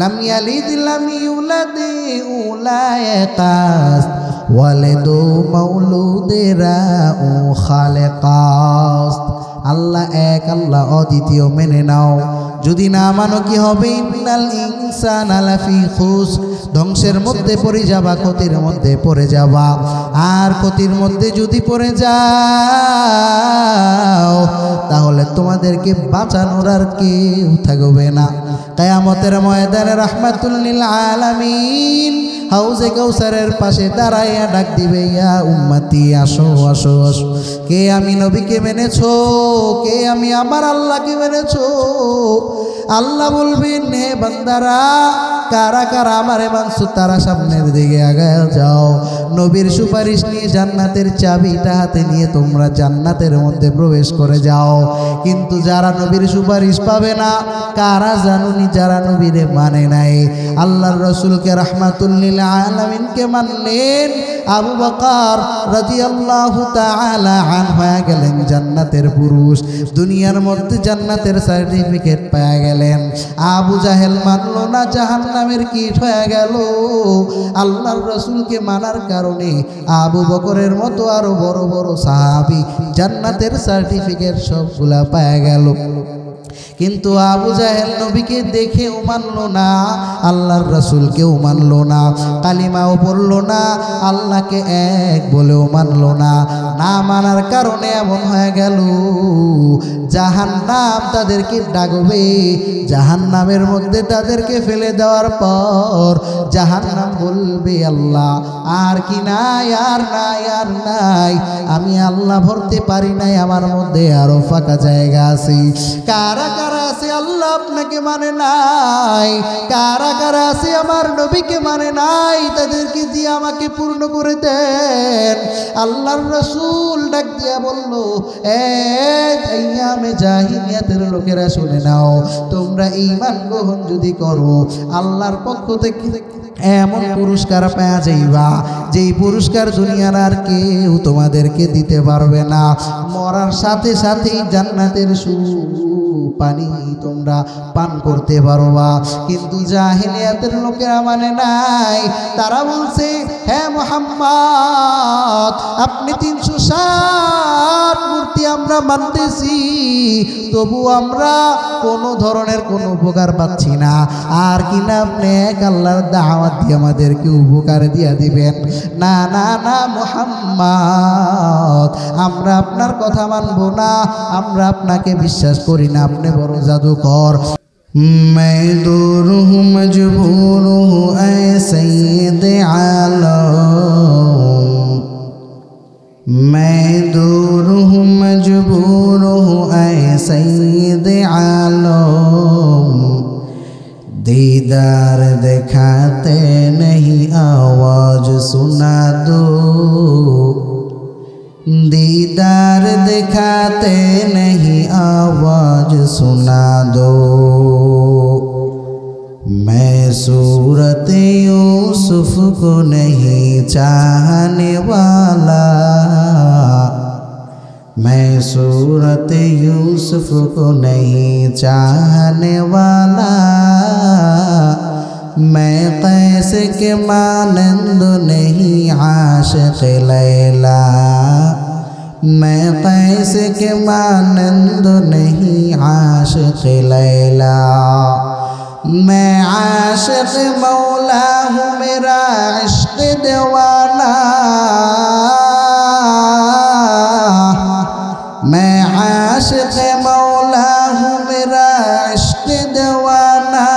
লাম ইয়ালিদ লাম ইউলাদ উলায়াকাস ওয়ালিদু মাউলুদেরা ও খালেকাস। আল্লাহ এক, আল্লাহ অদ্বিতীয় মেনে নাও। যদি না মানো কি হবে? ইন্নাল ইনসানা লাফি খুসর, ধ্বংসের মধ্যে পড়ে যাবা, ক্ষতির মধ্যে পড়ে যাবা। আর ক্ষতির মধ্যে যদি পড়ে যাও তাহলে তোমাদেরকে বাঁচানোর আর কেউ থাকবে না। কিয়ামতের ময়দানে রাহমাতুল লিল আলামিন হাউজে কাউসারের পাশে দাঁড়াইয়া ডাক দিবে, ইয়া উম্মতি আসো আসো আসো। কে আমি নবীকে মেনেছো? কে আমি আমার আল্লাহকে মেনেছো? আল্লাহ বলবেন, হে বান্দারা, কারা কারা আমারে মানছো তারা সামনের দিকে আগায় যাও। নবীর সুপারিশ নিয়ে জান্নাতের চাবিটা হাতে নিয়ে তোমরা জান্নাতের মধ্যে প্রবেশ করে যাও। কিন্তু যারা নবীর সুপারিশ পাবে না, কারা জানুনি? যারা নবীরে মানে নাই, আল্লাহর রাসূলকে রাহমাতুল লিল আলামিনকে মানলেন। আবু বকর রাদিয়াল্লাহু তাআলা আনহু হয়ে গেলেন জান্নাতের পুরুষ, দুনিয়ার মধ্যে জান্নাতের সার্টিফিকেট পেয়ে গেলেন। আবু জাহেল মানলো না, জাহান্নামের কীট হয়ে গেল। আল্লাহর রাসূলকে মানার কারণে আবু বকরের মতো আরো বড় বড় সাহাবী জান্নাতের সার্টিফিকেট সবগুলা পেয়ে গেল। কিন্তু আবু জাহেল নবীকে দেখেও মানলো না, আল্লাহর রাসূলকেও মানলো না, কালিমাও পড়লো না, আল্লাহকে এক বলেও মানলো না। না মানার কারণে এমন হয়ে গেল, জাহান্নাম তাদেরকে ডাকবে। জাহান্নামের মধ্যে তাদেরকে ফেলে দেওয়ার পর জাহান্নাম বলবে, আল্লাহ আর কি নাই, আর নাই, আর নাই, আমি আল্লাহ ভরতে পারি নাই, আমার মধ্যে আরো ফাঁকা জায়গা আছে। কারা কারা আছে আল্লাহ আপনাকে মানে নাই? কারা কারা আছে আমার নবীকে মানে নাই? তাদেরকে দিয়ে আমাকে পূর্ণ করে দেন। আল্লাহর রাসূল ডাক দিয়া বলল, আইয়ামে জাহিলিয়াতের লোকেরা শুনে নাও, তোমরা ঈমান গ্রহণ যদি করো আল্লাহর পক্ষ থেকে এমন পুরস্কার পাওয়া যাইবা যেই পুরস্কার দুনিয়ার আর কেউ তোমাদেরকে দিতে পারবে না। মরার সাথে সাথেই জান্নাতের পানি তোমরা পান করতে পারবা। কিন্তু জাহিলিয়াতের লোকেরা মানে নাই, তারা বলছে, হ্যাঁ মুহাম্মদ, আপনি 360 মূর্তি আমরা মানতেছি, তবু আমরা কোনো ধরনের কোনো উপকার পাচ্ছি না। আর কিনা আপনি এক আল্লাহর দাওয়াত দিয়ে আমাদেরকে উপকার দিয়া দিবেন? না না না মুহাম্মদ, আমরা আপনার কথা মানব না, আমরা আপনাকে বিশ্বাস করি না, আপনি বড় জাদুকর। मैं दूर हूँ मजबूर हूँ ऐ सैयद आलम, मैं दूर हूँ मजबूर हूँ ऐ सैयद आलम, दीदार दिखाते नहीं आवाज सुना दो, दीदार दिखाते नहीं आवाज सुना दो, मैं सूरत यूसुफ को नहीं चाहने वाला, मैं सूरत यूसुफ को नहीं चाहने वाला, मैं कैसे के मानंद नहीं आशिक लैला, मैं कैसे के मानंद नहीं आशिक लैला, मैं आशिक मौला हूँ मेरा इश्क दीवाना, मैं आशिक मौला हूँ मेरा इश्क दीवाना,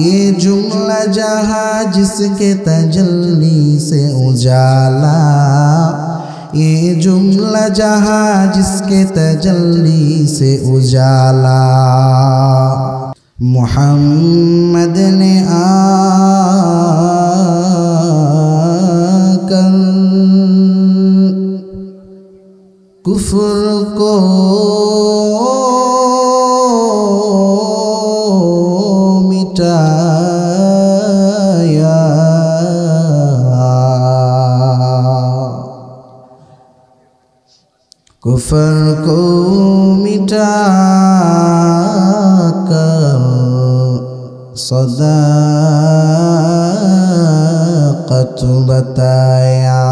ये जुमला जहाँ जिसके तजल्ली से उजाला, ये जुमला जहाँ जिसके तजल्ली से उजाला, मोहम्मद ने आकर कुफ्र को मिटाया, कुफ्र को मिटाकर সাদাকাতু বাতায়া।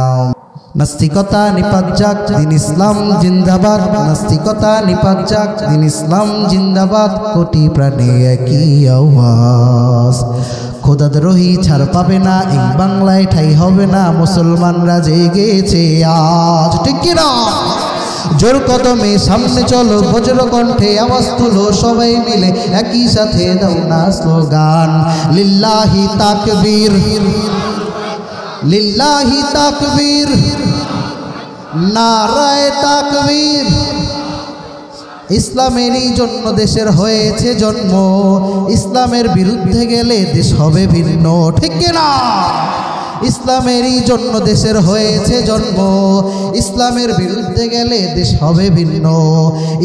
নাস্তিকতা নিপাত যাক, দিন ইসলাম জিন্দাবাদ। নাস্তিকতা নিপাত যাক, দিন ইসলাম জিন্দাবাদ। কোটি প্রাণে একই আওয়াজ, খোদাদ্রোহী ছাড় পাবে না, এই বাংলায় ঠাই হবে না। মুসলমানরা জেগেছে আজ, ঠিক কিনা? জোর কদমে সামনে চলো, বজ্র কণ্ঠে আওয়াজ তুলো, সবাই মিলে একই সাথে দাও না স্লোগান, লিল্লাহি তাকবীর, লিল্লাহি তাকবীর, নারায়ে তাকবীর। ইসলামেরই জন্য দেশের হয়েছে জন্ম, ইসলামের বিরুদ্ধে গেলে দেশ হবে ভিন্ন, ঠিক কিনা? ইসলামেরই জন্য দেশের হয়েছে জন্ম, ইসলামের বিরুদ্ধে গেলে দেশ হবে ভিন্ন।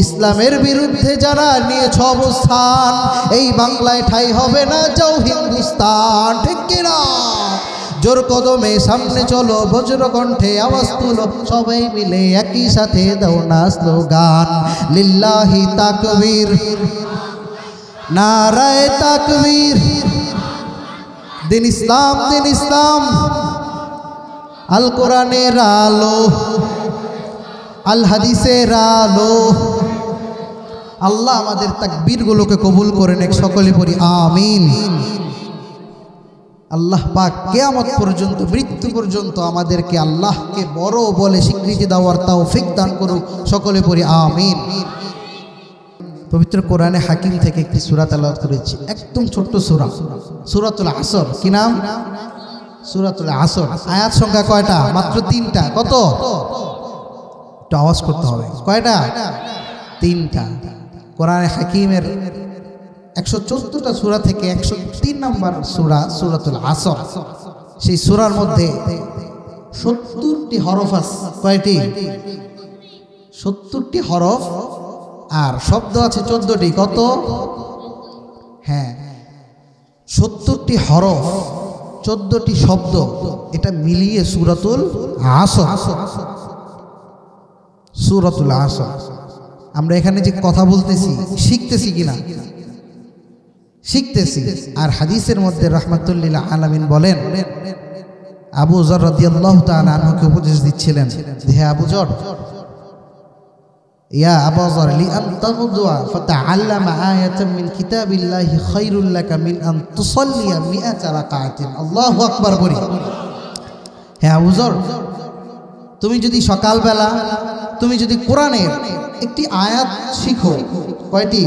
ইসলামের বিরুদ্ধে যারা নিয়েছ অবস্থান, এই বাংলায় ঠাই হবে না, যাও হিন্দুস্তান, ঠিক কিনা? জোর কদমে সামনে চলো, বজ্র কণ্ঠে আওয়াজ তুলো, সবাই মিলে একই সাথে দাও না স্লোগান, লিল্লাহি তাকবীর, নারায়ে তাকবীর। দিন ইসলাম, দিন ইসলাম, আল কোরআনের আলো, আল হাদিসের আলো। আল্লাহ আমাদের তাকবীরগুলোকে কবুল করে নেক, সকলে পড়ি আমিন। আল্লাহ পাক কিয়ামত পর্যন্ত, মৃত্যু পর্যন্ত আমাদেরকে আল্লাহকে বড় বলে স্বীকৃতি দেওয়ার তৌফিক দান করুক, সকলে পড়ি আমিন। পবিত্র কোরআনে হাকিম থেকে একটি সূরা তেলাওয়াত করেছি, একদম ছোট্ট সূরা, সূরাতুল আসর। কি নাম? সূরাতুল আসর। আয়াত সংখ্যা কয়টা? মাত্র 3টা। কত? একটু আওয়াজ করতে হবে। কয়টা? 3টা। কোরআনে হাকিমের 114টা সূরা থেকে 103 নম্বর সূরা সূরাতুল আসর। সেই সূরার মধ্যে 70টি হরফ আছে। কয়টি? 70টি হরফ, আর শব্দ আছে 14টি। কত? হ্যাঁ, 70টি হরফ, 14টি শব্দ, এটা মিলিয়ে সূরাতুল আসর। সূরাতুল আসর। আমরা এখানে যে কথা বলতেছি, শিখতেছি কিনা? শিখতেছি। আর হাদিসের মধ্যে রাহমাতুল লিল আলামিন বলেন, আবু যর রাদিয়াল্লাহু তাআলা আনহুকে উপদেশ দিচ্ছিলেন, হে আবু যর, ইয়া আবু যর, লিআন তাগদুয়া ফাতাআল্লামা আয়াতাম মিন কিতাবিল্লাহি খায়রুল লাকা মিন আন তুসাল্লিয়া মিআতা রাকাআতিন। আল্লাহু আকবার বলি। হে আবু যর, তুমি যদি সকালবেলা তুমি যদি কোরআনের একটি আয়াত শিখো, কয়টি?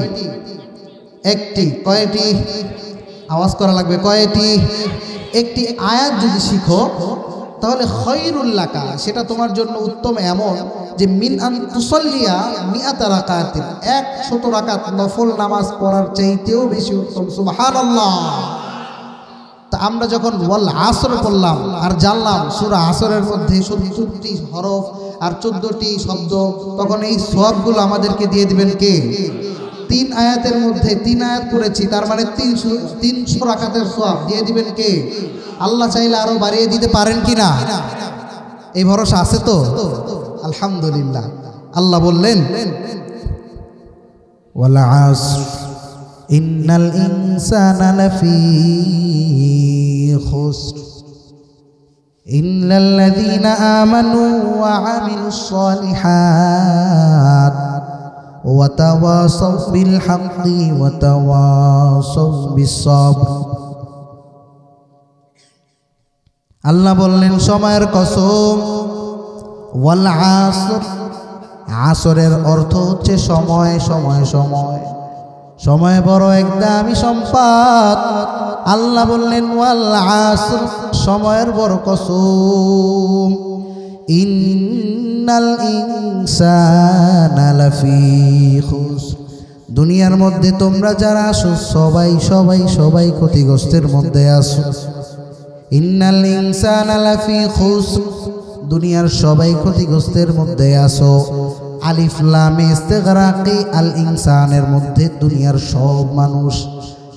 একটি। কয়টি? আওয়াজ করা লাগবে। কয়টি? একটি আয়াত যদি শিখো, তাহলে খায়রুল লাকা, সেটা তোমার জন্য উত্তম, এমন যে মিন আন তুসাল্লিয়া মিআতা রাকাতিন, 100 রাকাত নফল নামাজ পড়ার চাইতেও বেশি উত্তম। সুবহানাল্লাহ। তা আমরা যখন ওয়াল আসর পড়লাম আর জানলাম সূরা আসরের মধ্যে 70টি হরফ আর 14টি শব্দ, তখন এই সওয়াবগুলো আমাদেরকে দিয়ে দিবেন কে? 3 আয়াতের মধ্যে 3 আয়াত করেছি, তার মানে 300 রাকাতের সওয়াব দিয়ে দিবেন কে? আল্লাহ চাইলে আরো বাড়িয়ে দিতে পারেন কিনা? এই ভরসা আছে তো? আলহামদুলিল্লাহ। আল্লাহ বললেন, ওয়াল আসর ইন্নাল ইনসানা লাফি খুসর ইল্লাল্লাযীনা আমানু ওয়া আমিলুস সালিহাত ওয়া তাওয়াসাউ বিল হাক্কি ওয়া তাওয়াসাউ বিস সাবর। আল্লাহ বললেন, সময়ের কসম, ওয়াল আসর, আসরের অর্থ হচ্ছে সময়। সময় সময় সময় বড় এক দামি সম্পদ। আল্লাহ বললেন, ওয়াল আসর, সময়ের বড় কসম, ইন্নাল ইনসানা লাফি খুসর, দুনিয়ার মধ্যে তোমরা যারা আসো সবাই সবাই সবাই ক্ষতিগ্রস্তের মধ্যে আসো। ইন্নাল ইনসানা লাফি খুসর, দুনিয়ার সবাই ক্ষতিগ্রস্তের মধ্যে আসো। আলিফ লাম ইস্তিগরাকি, আল ইনসানের মধ্যে দুনিয়ার সব মানুষ।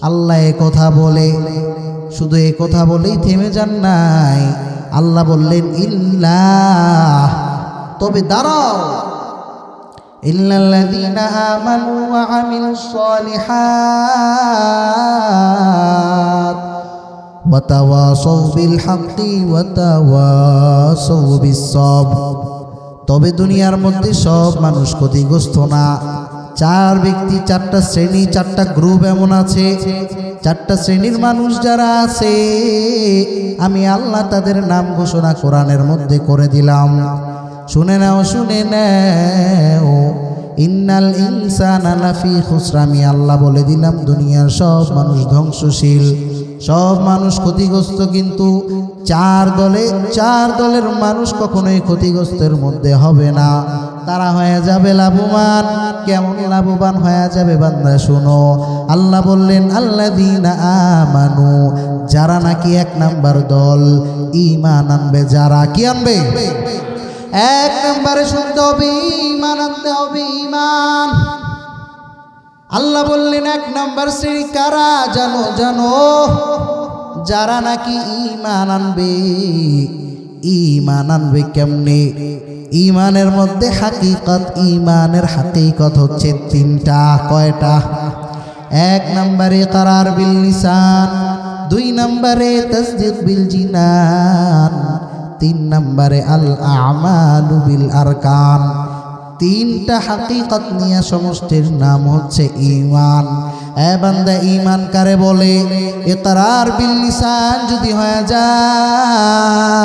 আল্লাহ এ কথা বলে, শুধু এ কথা বলেই থেমে যান নাই। আল্লাহ বললেন, ইল্লা, তবে দাঁড়াও, ইল্লাল্লাযীনা আমানু ওয়া আমিলুস সালিহাত ওয়া তাওয়াসাউ বিল হাক্কি ওয়া তাওয়াসাউ বিস সবর। তবে দুনিয়ার মধ্যে সব মানুষ ক্ষতিগ্রস্ত না। চার ব্যক্তি, চারটা শ্রেণী, চারটা গ্রুপ এমন আছে, চারটা শ্রেণীর মানুষ যারা আছে আমি আল্লাহ তাদের নাম ঘোষণা কোরআনের মধ্যে করে দিলাম। শুনে নাও, শুনে নাও। ইন্নাল ইনসানা লাফি খুসর, আমি আল্লাহ বলে দিলাম দুনিয়ার সব মানুষ ধ্বংসশীল, সব মানুষ ক্ষতিগ্রস্ত। কিন্তু চার দলের মানুষ কখনোই ক্ষতিগ্রস্তের মধ্যে হবে না, তারা হয়ে যাবে লাভবান। কেমন লাভবান হয়ে যাবে বান্দা শুনো। আল্লাহ বললেন আল্লাযীনা আমানু, যারা নাকি এক নাম্বার দল ঈমান আনবে। যারা কি আনবে? এক নম্বরে শুনতে হবে ঈমান আনতে হবে, ঈমান। আল্লাহ বললেন এক নম্বর শ্রেণী কারা জানো? জানো, যারা নাকি ঈমান আনবে। ঈমান আনবে কেমনে? ঈমানের মধ্যে হাকিকত, ঈমানের হাকিকত হচ্ছে তিনটা। কয়টা? এক নম্বরে ইকরার বিল লিসান, দুই নম্বরে তাসদীক বিল জিনান, তিন নম্বরে আল আমালু বিল আরকান। তিনটা হাকিকত নিয়ে সমষ্টির নাম হচ্ছে ঈমান। এ বান্দা, ঈমান কারে বলে? ইকরার বিল লিসান যদি হয়ে যায়,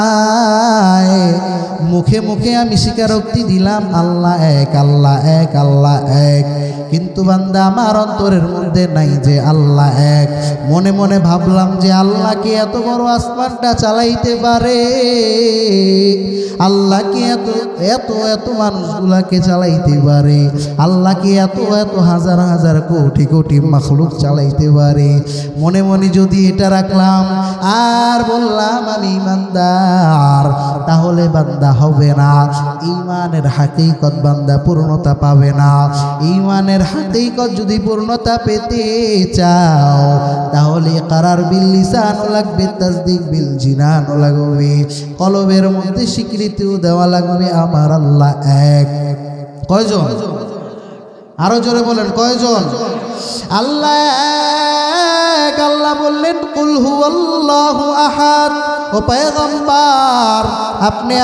মুখে মুখে আমি স্বীকারোক্তি দিলাম আল্লাহ এক, আল্লাহ এক, আল্লাহ এক, কিন্তু বান্দা আমার অন্তরের মধ্যে নাই যে আল্লাহ এক। মনে মনে ভাবলাম যে আল্লাহ কি এত বড় আসমানটা চালাইতে পারে, আল্লাহ কি এত এত এত মানুষগুলাকে চালাইতে পারে, আল্লাহ কি এত এত হাজার হাজার কোটি কোটি মাখলুক চালাইতে পারে। মনে মনে যদি এটা রাখলাম আর বললাম আমি ইমানদার, তাহলে বান্দা হবে না। ঈমানের হাকিকত বান্দা পূর্ণতা পাবে না। ঈমানের হাকিকত যদি পূর্ণতা পেতে চাও, তাহলে ইকরার বিল লিসান লাগবে, তাসদীক বিল জিনান লাগবে, কলবের মধ্যে স্বীকৃতিও দেওয়া লাগবে আমার আল্লাহ এক। কয়জন? আরো জোরে বলেন, কয়জন? আল্লাহ এক। আল্লাহ বললেন কুল হুয়াল্লাহু আহাদ। ও পয়গম্বর, আপনি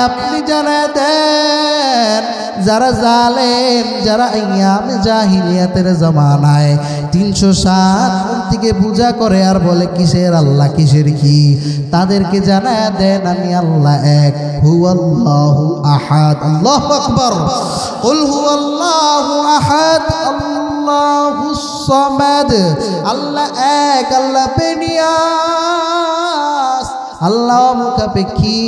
জানায় দেন যারা জালেম, যারা আইয়ামে জাহিলিয়াতের জামানায় 307 মূর্তিকে পূজা করে আর বলে কিসের আল্লাহ কিসের কি, তাদেরকে জানায় দেন আমি আল্লাহ এক। হুয়াল্লাহু আহাদ। আল্লাহু আকবার। কুল হুয়াল্লাহু আহাদ আল্লাহুস সামাদ। আল্লাহ এক, আল্লাহ বেনিয়াস, আল্লাহ মুখাপেক্ষী,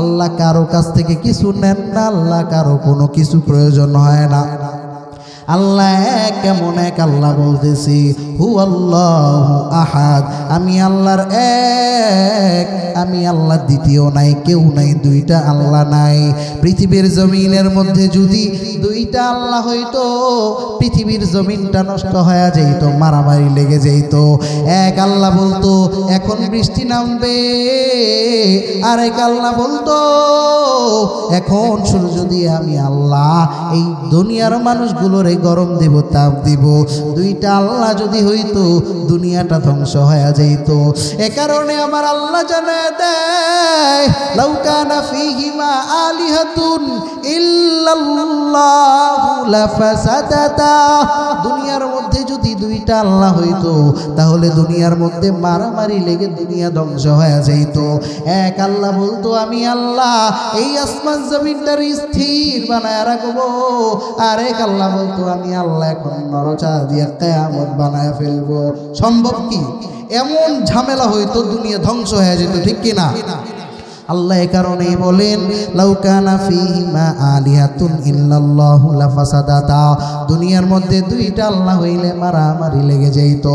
আল্লাহ কারো কাছ থেকে কিছু নেন না, আল্লাহ কারো কোনো কিছু প্রয়োজন হয় না। আল্লাহ এক, কেমন এক? আল্লাহ বলতেছি হুয়াল্লাহু আহাদ, আমি আল্লাহর এক, আমি আল্লাহ দ্বিতীয় নাই, কেউ নাই, দুইটা আল্লাহ নাই। পৃথিবীর জমিনের মধ্যে যদি দুইটা আল্লাহ হইতো, পৃথিবীর জমিনটা নষ্ট হয়ে যাইতো, মারামারি লেগে যাইতো। এক আল্লাহ বলতো এখন বৃষ্টি নামবে, আরেক আল্লাহ বলতো এখন সূর্য দিয়ে আমি আল্লাহ এই দুনিয়ার মানুষগুলোরে গরম দেব, তাপ দিব। দুইটা আল্লাহ যদি হইতো, দুনিয়াটা ধ্বংস হয়ে যাইতো। এ কারণে আমার আল্লাহ জানায় দেয় লাউ কানা ফীহিমা আলিহাতুন ইল্লাল্লাহু লাফাসাদাতা। দুনিয়ার মধ্যে যদি দুইটা আল্লাহ হইতো, তাহলে দুনিয়ার মধ্যে মারামারি লেগে দুনিয়া ধ্বংস হয়ে যাইতো। এক আল্লাহ বলতো আমি আল্লাহ এই আসমান জমিনটার স্থির বানায় রাখবো, আরেক আল্লাহ বলতো আমি আল্লাহ এখন নরচাঁদ দিয়ে কিয়ামত বানায় ফেলবো। সম্ভব কি? এমন ঝামেলা হইতো, দুনিয়া ধ্বংস হয়ে যেত, ঠিক কিনা? আল্লাহ এ কারণেই বলেন লাউ কানা ফীহিমা আলিহাতুন ইল্লাল্লাহু লাফাসাদাতা। দুনিয়ার মধ্যে দুইটা আল্লাহ হইলে মারামারি লেগে যাইত।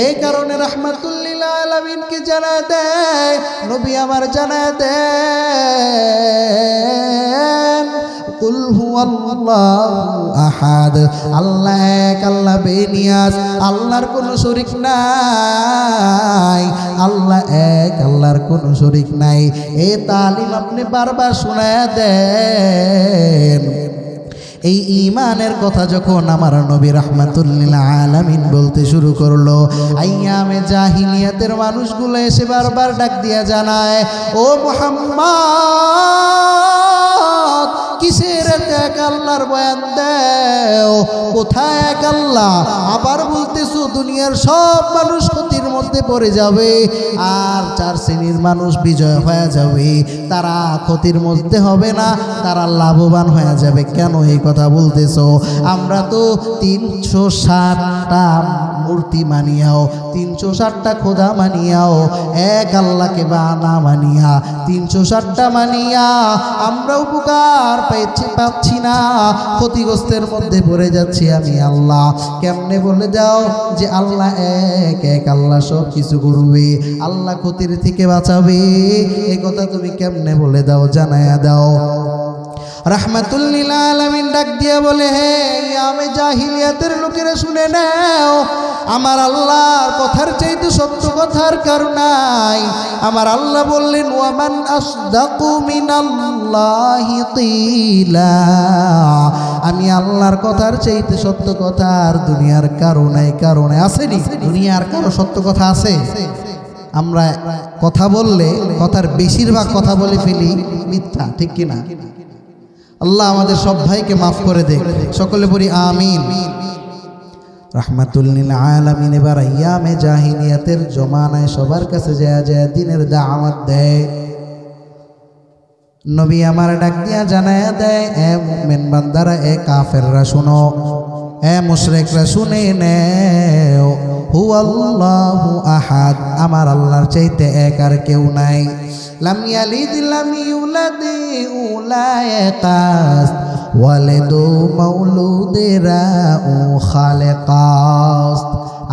এই কারণে রাহমাতুল লিল আলামিনকে জানায় দেয়, নবী আমার জানায় দেন কুল হুয়াল্লাহু আহাদ। আল্লাহ এক, আল্লাহ বেনিয়াস, আল্লাহর কোনো শরীক নাই। আল্লাহ এক, আল্লাহর কোনো শরীক নাই। এই তালিম আপনি বারবার শোনায় দেন। এই ঈমানের কথা যখন আমার নবী রাহমাতুল লিল আলামিন বলতে শুরু করলো, আইয়ামে জাহিলিয়াতের মানুষগুলো এসে বারবার ডাক দিয়া জানায়, ও মুহাম্মদ কিসের এক আল্লাহর বয়ান দেও, কোথায় এক আল্লাহ? আবার বলতেছো দুনিয়ার সব মানুষ ক্ষতির মধ্যে পড়ে যাবে আর 4 শ্রেণীর মানুষ বিজয় হয়ে যাবে, তারা ক্ষতির মধ্যে হবে না, তারা লাভবান হয়ে যাবে। কেন এই কথা বলতেছো? আমরা তো 360টা মূর্তি মানিয়াও, 360টা খোদা মানিয়াও, এক আল্লাহকে বানা মানিয়া 360টা মানিয়া আমরা উপকার পাচ্ছি না, ক্ষতিগ্রস্তের মধ্যে পড়ে যাচ্ছি আমি আল্লাহ। কেমনে বলে দাও যে আল্লাহ এক আল্লাহ সব কিছু করবে, আল্লাহ ক্ষতির থেকে বাঁচাবে? এই কথা তুমি কেমনে বলে দাও, জানায়া দাও। রাহমাতুল লিল আলামিন ডাক দিয়া বলে, হে আমি জাহিলিয়াতের লোকেরা শুনে নাও, আমার আল্লাহর কথার চাইতে সত্য কথার কারণ নাই। আমার আল্লাহ বললেন, ওয়ামান আসদাকু মিনাল্লাহি কিলা, আমি আল্লাহর কথার চাইতে সত্য কথার দুনিয়ার কারণে আসেনি। দুনিয়ার কারো সত্য কথা আছে? আমরা কথা বললে কথার বেশিরভাগ কথা বলে ফেলি মিথ্যা, ঠিক কিনা? আল্লাহ আমাদের সব ভাইকে মাফ করে দে, সকলে বলি আমিন। রাহমাতুল লিল আলামিন এবার আইয়ামে জাহিলিয়াতের জমানায় সবার কাছে যায় দ্বীনের দাওয়াত দেয়। নবী আমার ডাক দিয়া জানায়া দেয়, এ মুমিন বান্দারা, এ কাফেররা শুনো, এ মুশরিকরা শুনে নেও, হুয়াল্লাহু আহাদ, আমার আল্লাহর চাইতে এক আর কেউ নাই। লাম ইয়ালিদ লাম ইউলাদ ওয়ালা ইয়াকাস ওয়ালিদু মাউলুদেরা ও খালেকাস।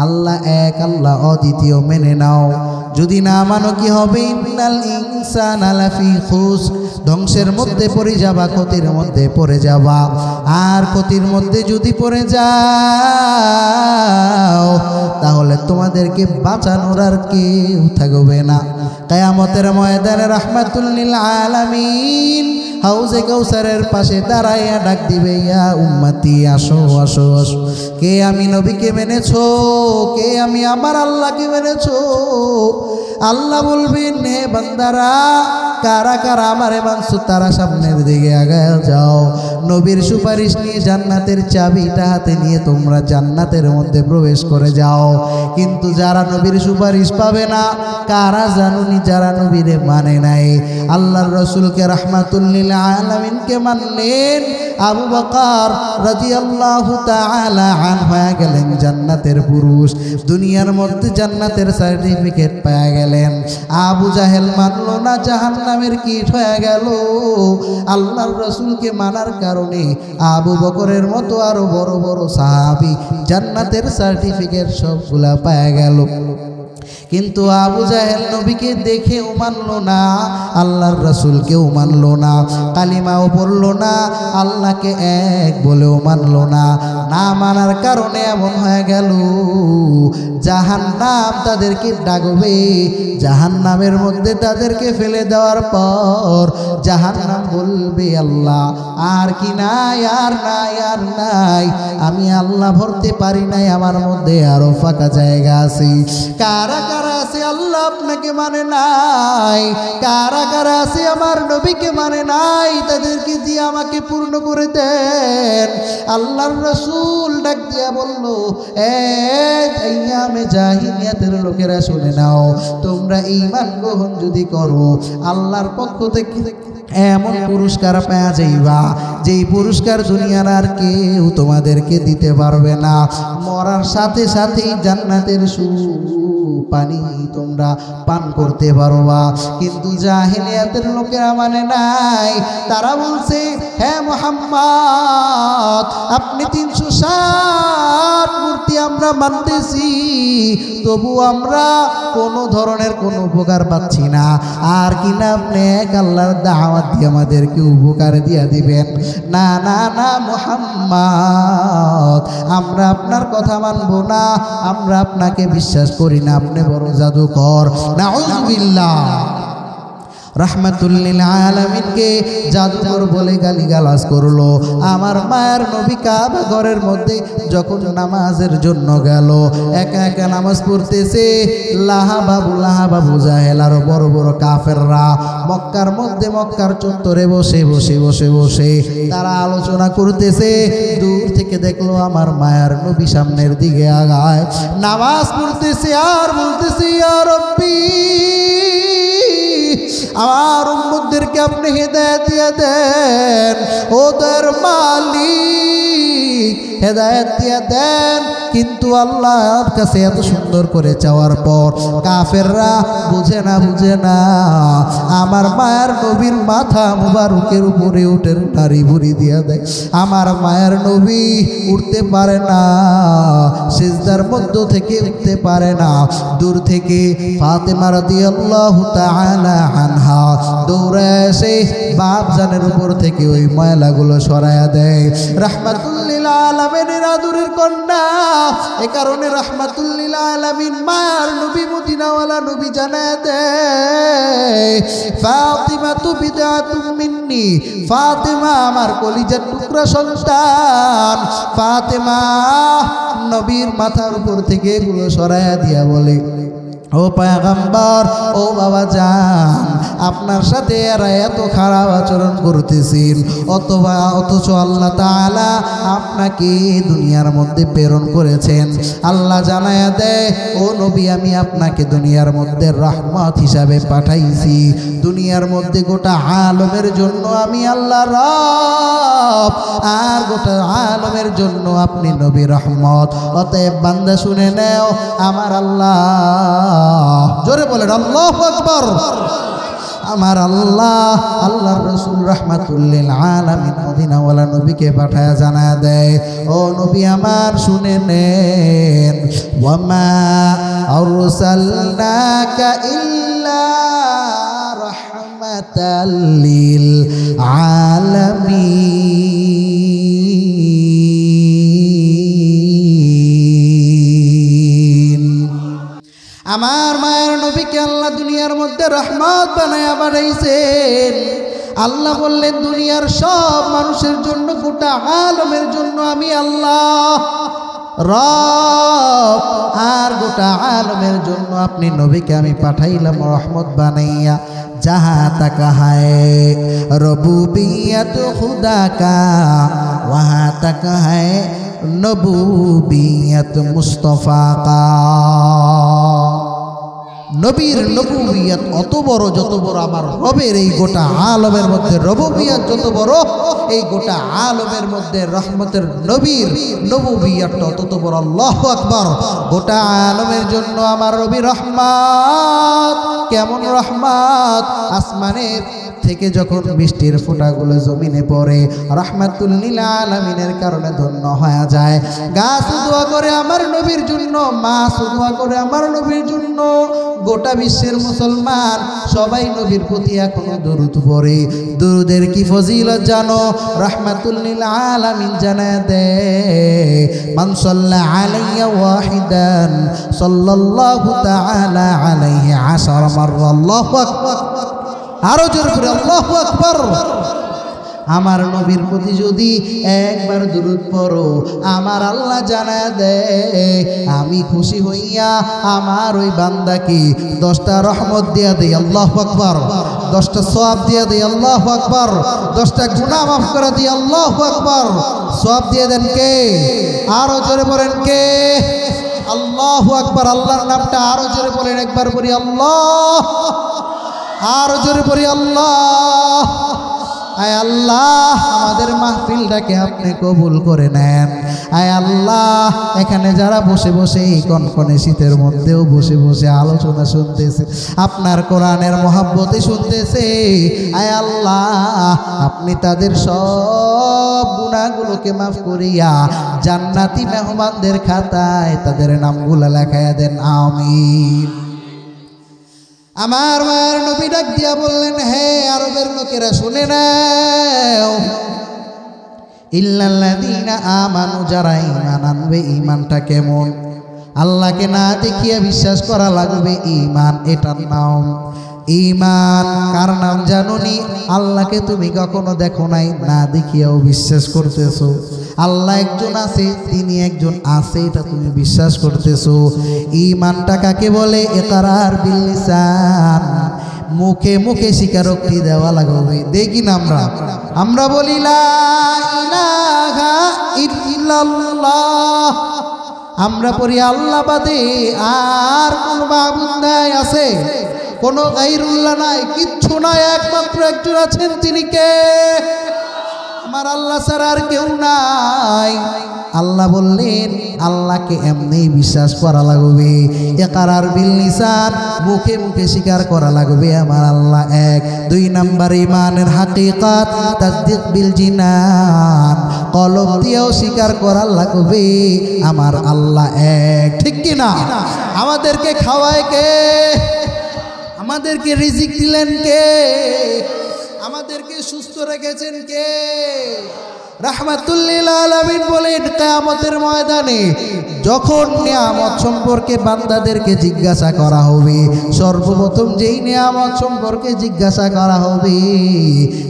আল্লাহ এক, আল্লাহ অদ্বিতীয়, মেনে নাও। যদি না মানো কি হবে? ইন্নাল ইনসানা লাফি খুস, ধ্বংসের মধ্যে পড়ে যাবা, ক্ষতির মধ্যে পড়ে যাবা। আর ক্ষতির মধ্যে যদি পড়ে যাও তাহলে তোমাদেরকে বাঁচানোর আর কেউ থাকবে না। কিয়ামতের ময়দানে রাহমাতুল লিল আলামিন হাউজে কাউসারের পাশে দাঁড়াইয়া ডাক দিবে, ইয়া উম্মতি আসো আসো আসো। কে আমি নবীকে মেনেছো? কে আমি আমার আল্লাহকে মেনেছো? আল্লাহ বলবেন, হে বান্দারা, কারা কারা আমারে মানছো তারা সামনের দিকে আগায় যাও। নবীর সুপারিশ নিয়ে জান্নাতের চাবিটা হাতে নিয়ে তোমরা জান্নাতের মধ্যে প্রবেশ করে যাও। কিন্তু যারা নবীর সুপারিশ পাবে না, কারা জানুনি? যারা নবীরে মানে নাই, আল্লাহর রাসূলকে রাহমাতুল লিল আলামিনকে মানলেন, আবু বকর রাদিয়াল্লাহু তাআলা আনহু হয়ে গেলেন জান্নাতের পুরুষ, দুনিয়ার মধ্যে জান্নাতের সার্টিফিকেট পেয়ে গেলেন। আবু জাহেল মানলো না, জাহান্নামের কীট হয়ে গেল। আল্লাহর রাসূলকে মানার কারণে আবু বকরের মতো আরো বড় বড় সাহাবী জান্নাতের সার্টিফিকেট সবগুলা পেয়ে গেল। কিন্তু আবু জাহেল নবীকে দেখেও মানলো না, আল্লাহর রাসূলকেও মানলো না, কালিমাও পড়লো না, আল্লাহকে এক বলেও মানলো না। না মানার কারণে এমন হয়ে গেল, জাহান্নাম তাদেরকে ডাকবে। জাহান্নামের মধ্যে তাদেরকে ফেলে দেওয়ার পর জাহান্নাম বলবে, আল্লাহ আর কি নাই, আর নাই, আর নাই, আমি আল্লাহ ভরতে পারি নাই, আমার মধ্যে আরো ফাঁকা জায়গা আছে। কারা কারা আছে আল্লাহ আপনাকে মানে নাই? কারা কারা আছে আমার নবীকে মানে নাই? তাদেরকে দিয়ে আমাকে পূর্ণ করে দেন। আল্লাহর রাসূল ডাক দিয়া বলল, আইয়ামে জাহিলিয়াতের লোকেরা শুনে নাও, তোমরা ঈমান গ্রহণ যদি করো, আল্লাহর পক্ষ থেকে এমন পুরস্কার পাওয়া যাইবা যেই পুরস্কার দুনিয়ার আর কেউ তোমাদেরকে দিতে পারবে না। মরার সাথে সাথেই জান্নাতের পানি তোমরা পান করতে পারবা। কিন্তু জাহিলিয়াতের লোকেরা মানে নাই, তারা বলছে, হে মুহাম্মদ, আপনি 360 মূর্তি আমরা মানতেছি, তবু আমরা কোনো ধরনের কোনো উপকার পাচ্ছি না। আর কিনা আপনি এক আল্লাহর দাওয়াত দিয়ে আমাদেরকে উপকার দিয়া দিবেন? না না না মুহাম্মদ, আমরা আপনার কথা মানবো না, আমরা আপনাকে বিশ্বাস করি না, আপনি বড় জাদুকর। নাউযুবিল্লাহ। রাহমাতুল লিল আলামিনকে জাদুকর বলে গালিগালাজ করলো। আমার মায়ের নবী কাবা ঘরের মধ্যে যখন নামাজের জন্য গেল, একা একা নামাজ পড়তেছে। লাহাবাবু জাহেল আর বড় বড় কাফেররা মক্কার মধ্যে, মক্কার চত্বরে বসে বসে বসে বসে তারা আলোচনা করতেছে। দূর থেকে দেখলো আমার মায়ের নবী সামনের দিকে আগায়, নামাজ পড়তেছে আর বলতেছে, ইয়া রব্বি, আমার উম্মতদেরকে আপনি হেদায়েত দিয়ে দেন, ওদের মালিক হেদায়েত দিয়ে দেন। কিন্তু আল্লাহর কাছে এত সুন্দর করে চাওয়ার পর কাফেররা বুঝে না আমার মায়ের নবীর মাথা মুবারকের উপরে উঠে নারী ভুরি দিয়া দেয়। আমার মায়ের নবী উঠতে পারে না, সিজদার মধ্য থেকে উঠতে পারে না। দূর থেকে ফাতেমা রাদিয়াল্লাহু তাআলা আনহা দৌড়ে এসে বাপ জানের উপর থেকে ওই ময়লাগুলো সরায়া দেয়। রাহমাতুল লিল আলামিনের আদরের কন্যা, এ কারণে রাহমাতুল লিল আলামিন মায়ার নবী মদিনাওয়ালা নবী জানায় দেয়, ফাতিমা তু বিদআতুম মিন্নি, ফাতেমা আমার কলিজার টুকরা সন্তান। ফাতেমা নবীর মাথার উপর থেকে এগুলো সরায়া দিয়া বলে, ও পয়গম্বর, ও বাবা জান, আপনার সাথে এরা এত খারাপ আচরণ করতেছেন, অথচ আল্লাহ তাআলা আপনাকে দুনিয়ার মধ্যে প্রেরণ করেছেন। আল্লাহ জানায়া দেয়, ও নবী, আমি আপনাকে দুনিয়ার মধ্যে রহমত হিসাবে পাঠাইছি। দুনিয়ার মধ্যে গোটা আলমের জন্য আমি আল্লাহ রব, আর গোটা আলমের জন্য আপনি নবী রহমত। অতএব বান্দা শুনে নেও, আমার আল্লাহ, জোরে বলেন আল্লাহু আকবার, আমার আল্লাহ আল্লাহর রাসূল রাহমাতুল লিল আলামিন মদিনাওয়ালা নবীকে পাঠায়া জানায়া দেয়, ও নবী আমার শুনে নেন, ওয়ামা আরসালনাকা ইল্লা রাহমাতাল লিল আলামিন। আমার মায়ের নবীকে আল্লাহ দুনিয়ার মধ্যে রহমত বানায়া বানাইছেন। আল্লাহ বললেন, দুনিয়ার সব মানুষের জন্য, গোটা আলমের জন্য আমি আল্লাহ রব, আর গোটা আলমের জন্য আপনি নবীকে আমি পাঠাইলাম রহমত বানাইয়া। जहाँ तक है रबूबियत खुदा का, वहाँ तक है नबूबियत मुस्तफ़ा का। নবীর নবুবিয়ত অত বড় যত বড় আমার রবের এই গোটা আলমের মধ্যে রবুবিয়ত যত বড়, এই গোটা আলমের মধ্যে রহমতের নবীর নবুবিয়ত তত বড়। আল্লাহু আকবার। গোটা আলমের জন্য আমার নবী রহমত। কেমন রহমত? আসমানের থেকে যখন বৃষ্টির ফোঁটাগুলো জমিনে পড়ে, রাহমাতুল লিল আলামিনের কারণে ধন্য হয়ে যায়। গাছ দোয়া করে আমার নবীর জন্য, মাছ দোয়া করে আমার নবীর জন্য। গোটা বিশ্বের মুসলমান সবাই নবীর প্রতি এখনো দরুদ পড়ে। দরুদের কি ফজিলত জানো? রাহমাতুল লিল আলামিন জানায় দেয়, মান সাল্লা আলাইয়া ওয়াহিদান সাল্লাল্লাহু তাআলা আলাইহি 10 মাররা। আল্লাহু আকবার। আরো জোর করে আল্লাহু আকবার। আমার নবীর প্রতি যদি একবার দুরূদ পড়ো, আমার আল্লাহ জানায় দেয়, আমি খুশি হইয়া আমার ওই বান্দাকে 10টা রহমত দিয়া দেই। আল্লাহু আকবার। 10টা সওয়াব দিয়া দেই। আল্লাহু আকবার। 10টা গুনাহ মাফ করে দিই। আল্লাহু আকবার। সওয়াব দিয়ে দেন কে? আরো জোরে বলেন কে? আল্লাহু আকবার। আল্লাহর নামটা আরো জোরে বলেন, একবার বলি আল্লাহ, আরো জোরে পড়ি আল্লাহ। আয় আল্লাহ, আমাদের মাহফিলটাকে আপনি কবুল করে নেন। আয় আল্লাহ, এখানে যারা বসে বসে এই কনকনে শীতের মধ্যেও বসে বসে আলোচনা শুনতেছে, আপনার কোরআনের মহব্বতে শুনতেছে, আয় আল্লাহ, আপনি তাদের সব গুনাহগুলোকে মাফ করিয়া জান্নাতি মেহমানদের খাতায় তাদের নামগুলো লেখায়া দেন। আমিন। আমার মায়ের নবী ডাক দিয়া বললেন, হে আরবের লোকেরা শুনে নাও, ইল্লাল্লাযীনা আমানু, যারা ঈমান আনবে। ঈমানটা কেমন? আল্লাহকে না দেখিয়ে বিশ্বাস করা লাগবে, ঈমান এটার নাম। ঈমান কার নাম জানোনি? আল্লাহকে তুমি কখনো দেখো নাই, না দেখিয়াও বিশ্বাস করতেছো। আল্লাহ একজন আছে, তিনি একজন আছে, এটা তুমি বিশ্বাস করতেছো। ঈমানটা কাকে বলে? ইকরার বিল লিসান, মুখে মুখে স্বীকারোক্তি দেওয়া লাগবে। দেখি না আমরা বলি লা ইলাহা ইল্লাল্লাহ, আমরা পড়ি আল্লাহ বাদে আর কোন মাবুদ নাই আছে? কোনো গায়রুল্লাহ নাই, কিচ্ছু নাই, একমাত্র একজন আছেন, তিনি কে? আমার আল্লাহ ছাড়া আর কেউ নাই। আল্লাহ বললেন আল্লাহকে এমনি বিশ্বাস করা লাগবে, ইকরার বিল লিসান, মুখে মুখে স্বীকার করা লাগবে আমার আল্লাহ এক। 2 নাম্বার ঈমানের হাকিকত তাসদীক বিল জিনান, কলব দিয়েও স্বীকার করা লাগবে আমার আল্লাহ এক। ঠিক কি না? আমাদেরকে খাওয়ায় কে? আমাদেরকে রিজিক দিলেন কে? আমাদেরকে সুস্থ রেখেছেন কে? রাহমাতুল লিল আলামিন বলেন কিয়ামতের ময়দানে যখন নিয়ামত সম্পর্কে বান্দাদেরকে জিজ্ঞাসা করা হবে, সর্বপ্রথম যেই নিয়ামত সম্পর্কে জিজ্ঞাসা করা হবে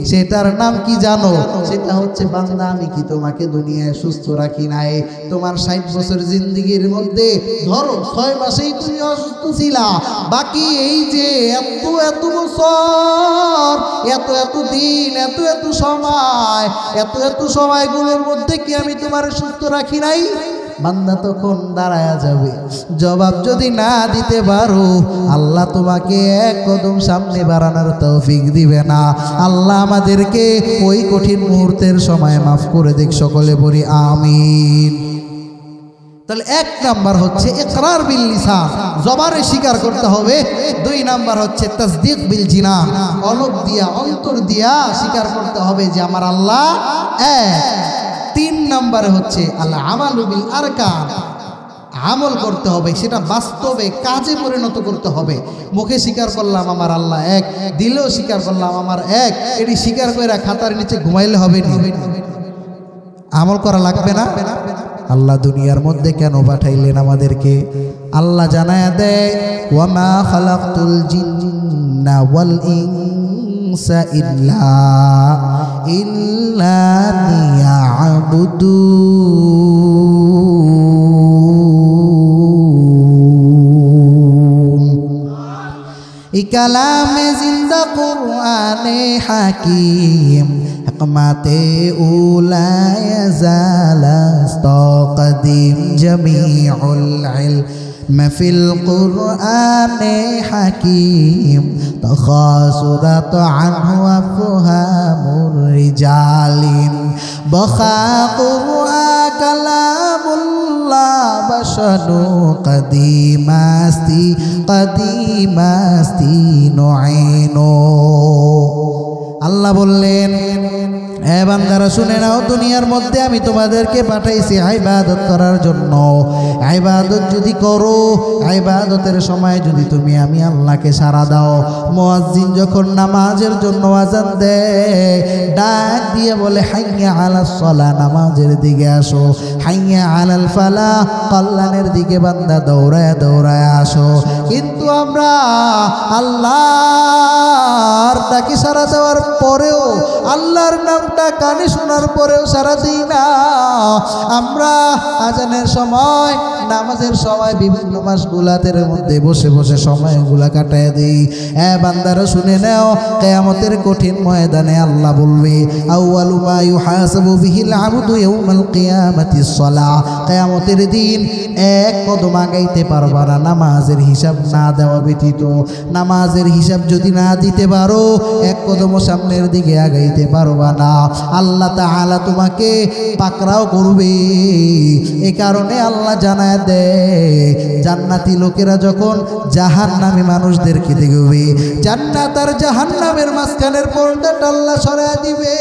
সেটার নাম কি জানো? সেটা হচ্ছে, বান্দা আমি কি তোমাকে দুনিয়ায় সুস্থ রাখি নাই? তোমার 60 বছর জিন্দেগির মধ্যে ধরো 6 মাসেই তুমি অসুস্থ ছিলা, বাকি এই যে এত এত বছর, এত এত দিন, এত এত সময়, এত এত সময়গুলোর মধ্যে কি আমি তোমার সুস্থ রাখি নাই? বান্দা তখন দাঁড়ায়া যাবে, জবাব যদি না দিতে পারো আল্লাহ তোমাকে এক কদম সামনে বাড়ানোর তৌফিক দিবে না। আল্লাহ আমাদেরকে ওই কঠিন মুহূর্তের সময় মাফ করে দেখ, সকলে বলি আমিন। তাহলে 1 নাম্বার হচ্ছে ইকরার বিল লিসান, জবানে স্বীকার করতে হবে। 2 নাম্বার হচ্ছে তাসদীক বিল জিনান, কলব দিয়া, অন্তর দিয়া স্বীকার করতে হবে যে আমার আল্লাহ এক। 3 নাম্বার হচ্ছে আল আমালু বিল আরকান, আমল করতে হবে, সেটা বাস্তবে কাজে পরিণত করতে হবে। মুখে স্বীকার করলাম আমার আল্লাহ এক, দিলেও স্বীকার করলাম আমার এক, এটি স্বীকার করে খাতার নিচে ঘুমাইলে হবে না, আমল করা লাগবে না। আল্লাহ দুনিয়ার মধ্যে কেন পাঠাইলেন আমাদেরকে? আল্লাহ জানায়া দেয় ওয়ামা খালাকতুল জিন্না ওয়াল ইনসা ইল্লা লিয়াবুদুন। এই কালামে জিন্দা কুরআনে হাকিম, হিকমতে উলা ইয়াজালাস্ত কদিম জমিউল ইলম ফিল কুরআনে হাকিম, তখাসুরাত আনহু আফহামুর রিজালিন, বখা কুরআন কালামুল্লাহ বাশানু কদিমাস্তি নুইনো। আল্লাহ বললেন এ বান্দারা শুনে নাও, দুনিয়ার মধ্যে আমি তোমাদেরকে পাঠাইছি ইবাদত করার জন্য। ইবাদত যদি করো, ইবাদতের সময় যদি তুমি আমি আল্লাহকে সাড়া দাও, মুয়াজ্জিন যখন নামাজের জন্য আযান দেয়, ডাক দিয়ে বলে হাইয়া আলাস সালাহ, নামাজের দিকে আসো, হাইয়া আলাল ফালাহ, কল্যাণের দিকে বান্দা দৌড়ায় দৌড়ায় আসো। কিন্তু আমরা আল্লাহর ডাকে সাড়া দেওয়ার পরেও, আল্লাহর নামটা কানে শোনার পরেও সাড়া দিই না। আমরা আজানের সময়, নামাজের সময় বিভিন্ন মাসগুলাতের মধ্যে বসে বসে সময়গুলা কাটায় দিই। বান্দারা শুনে নাও, কিয়ামতের কঠিন ময়দানে আল্লাহ বলবে আউয়ালু মা ইউহাসাবু বিহিল আবদু ইয়াউমাল কিয়ামাতিস সালাহ। কিয়ামতের দিন 1 কদম আগাইতে পারবা না নামাজের হিসাব না দেওয়া ব্যতীত। নামাজের হিসাব যদি না দিতে পারো, 1 কদম সামনের দিকে আগাইতে পারবা না। আল্লাহ তাআলা তোমাকে পাকড়াও করবে। এই কারণে আল্লাহ জানায় দেয়, জান্নাতি লোকেরা যখন জাহান্নামী মানুষদেরকে দেখবে, জান্নাত আর জাহান্নামের মাঝখানের পর্দাটা আল্লাহ সরায় দিবে।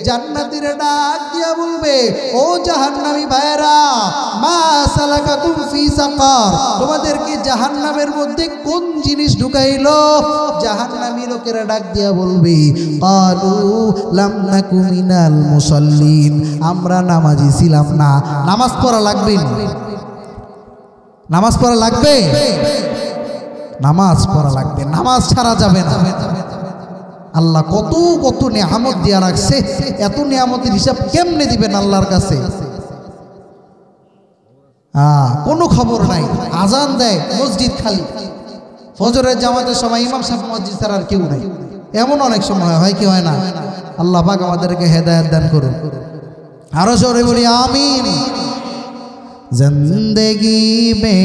জান্নাতীরা ডাক দিয়া বলবে, ও জাহান্নামী ভাইরা, মা সালাকাকুম ফি সাকার, তোমাদেরকে জাহান্নামের মধ্যে কোন জিনিস ঢুকাইলো? জাহান্নামী লোকেরা ডাক দিয়া বলবে, ক্বালু লাম নাকু মিনাল মুসাল্লিন, আমরা নামাজি ছিলাম না। নামাজ পড়া লাগবে, নামাজ পড়া লাগবে। নামাজ পড়া লাগবে, নামাজ ছাড়া যাবে না। আল্লাহ কত কত নিয়ামত দিয়া রাখছে, এত নিয়ামতের হিসাব কেমনে দিবেন আল্লাহর কাছে? কোনো খবর নাই। আজান দেয়, মসজিদ খালি। ফজরের জামাতের সময় ইমাম সাহেব মসজিদ ছাড়া আর কেউ নাই। এমন অনেক সময় হয় কি হয় না? আল্লাহ পাক আমাদেরকে হেদায়েত দান করুন। আরো জোরে বলি আমিন। জিন্দেগি মে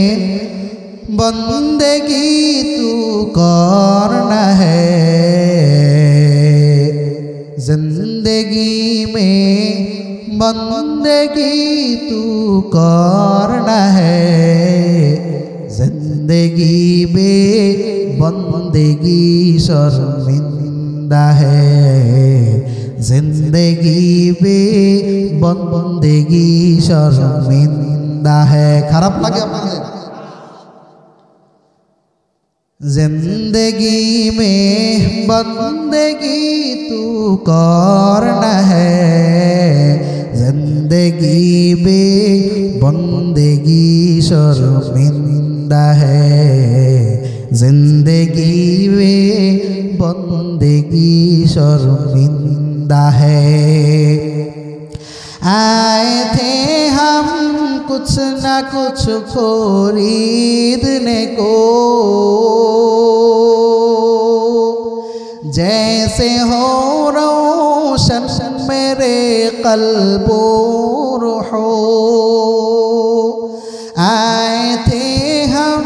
বন্দেগি তু করনা হ্যায়, জিন্দেগি মে বন্দেগি তু করনা হ্যায়, जिंदगी बे बंदगी शर्मिंदा है, जिंदगी बे बंदगी शर्मिंदा है। खराब लगे आपको? जिंदगी में बंदगी तू करना है, जिंदगी बे बंदगी शर्मिंदा है, जिंदगी में बंदगी शर्मिंदा है। आए थे हम कुछ न कुछ खरीदने को, जैसे हो रोशन मेरे कल्बो रूहो। आए थे हम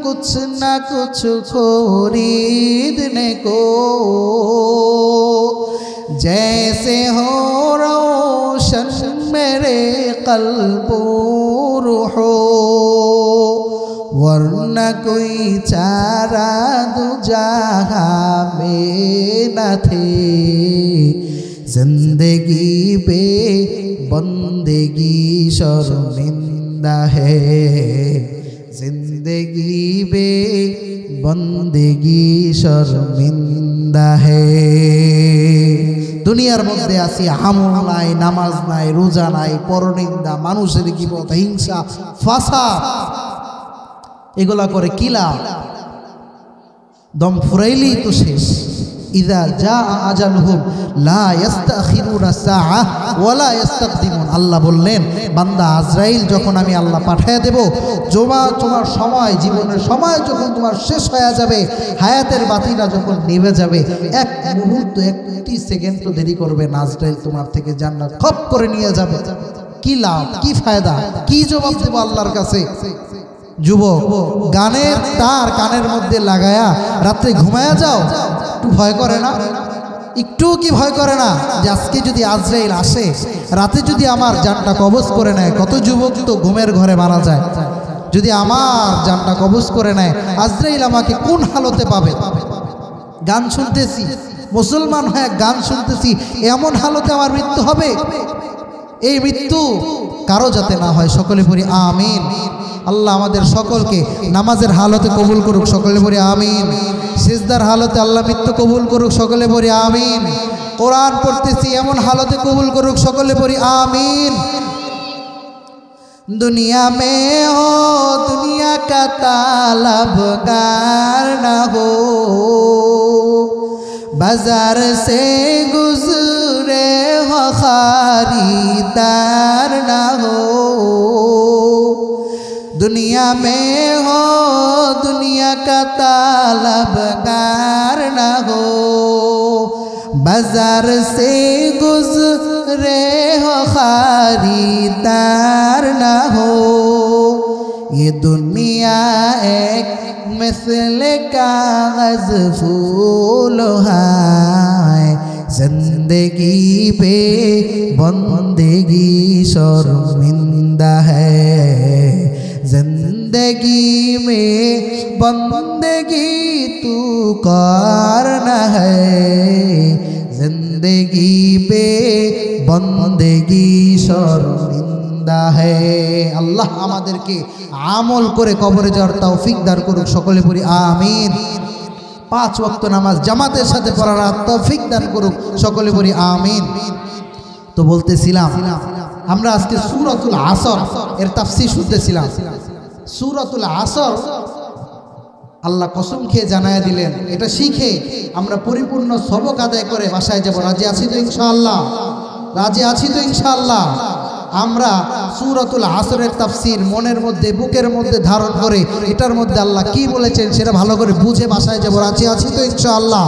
कुछ न कुछ खरीदने को, जैसे हो रोशन मेरे कल्बो रूहो। वरना कोई चारा दूजा में न थे, जिंदगी पे बंदगी शर्मिंदा है, जिंदगी पे बंदगी शर्मिंदा है। দুনিয়ার মধ্যে আছি, আমল নাই, নামাজ নাই, রোজা নাই, পরনিন্দা, মানুষের গীবত, হিংসা, ফাসাদ, এগুলা করে কি লাভ? দম ফুরাইলেই তো শেষ। ইযা জা আজালুহুম লা ইস্তাখিরুনা সাআ ওয়ালা ইস্তাকদিমুন। আল্লাহ বললেন, বান্দা আজরাইল যখন আমি আল্লাহ পাঠিয়ে দেব, তোমার সময়, জীবনের সময় যখন তোমার শেষ হয়ে যাবে, হায়াতের বাতিটা যখন নিভে যাবে, এক মুহূর্ত, একটি সেকেন্ড তো দেরি করবে না, আজরাইল তোমার থেকে জান্নাত খপ করে নিয়ে যাবে। কি লাভ, কি ফায়দা, কি জবাব দেব আল্লাহর কাছে? যুবক, গানের তার কানের মধ্যে লাগায়া রাত্রে ঘুমায়া যাও, একটু ভয় করে না? একটু কি ভয় করে না যে আজকে যদি আজরাইল আসে, রাতে যদি আমার জানটা কবজ করে নেয়? কত যুবক তো ঘুমের ঘরে মারা যায়। যদি আমার জানটা কবজ করে নেয়, আজরাইল আমাকে কোন হালতে পাবে? গান শুনতেছি, মুসলমান হয়ে গান শুনতেছি, এমন হালতে আমার মৃত্যু হবে? এই মৃত্যু কারো যাতে না হয়, সকলে পড়ি আমিন। আল্লাহ আমাদের সকলকে নামাজের হালতে কবুল করুক, সকলে পড়ি আমিন। সিজদার হালতে আল্লাহ মৃত্যু কবুল করুক, সকলে পড়ি আমিন। কোরআন পড়তেছি এমন হালতে কবুল করুক, সকলে পড়ি আমিন। दुनिया में हो दुनिया का तलबगार न हो, बाजार से गुजरे हो खरीदार न हो। दुनिया में हो दुनिया का तलबगार न हो, बाजार से गुजरे हो खरीदार न हो। ये दुनिया एक मिसल कागज फूल है, जिंदगी पे बंदगी शर्मिंदा है, जिंदगी में बंदगी तू करना है, जिंदगी पे बंदगी शर्मिंदा है। আল্লাহ আমাদেরকে আমল করে কবরে যাওয়ার তৌফিক দান করুক, সকলে পড়ি আমিন। 5 ওয়াক্ত নামাজ জামাতের সাথে পড়ার তৌফিক দান করুক, সকলে পড়ি আমিন। তো বলতেছিলাম, আমরা আজকে সূরাতুল আসর এর তাফসীর শুনতেছিলাম। সূরাতুল আসর আল্লাহ কসম খেয়ে জানায়া দিলেন। এটা শিখে আমরা পরিপূর্ণ সবক আদায় করে বাসায় যাব। রাজি আছি তো ইনশাআল্লাহ? রাজি আছি তো ইনশাআল্লাহ? আমরা সূরাতুল আসরের তাফসীর মনের মধ্যে বুকের মধ্যে ধারণ করে এটার মধ্যে আল্লাহ কি বলেছেন সেটা ভালো করে বুঝে বাসায় যাব। রাজি আছি তো ইনশাআল্লাহ?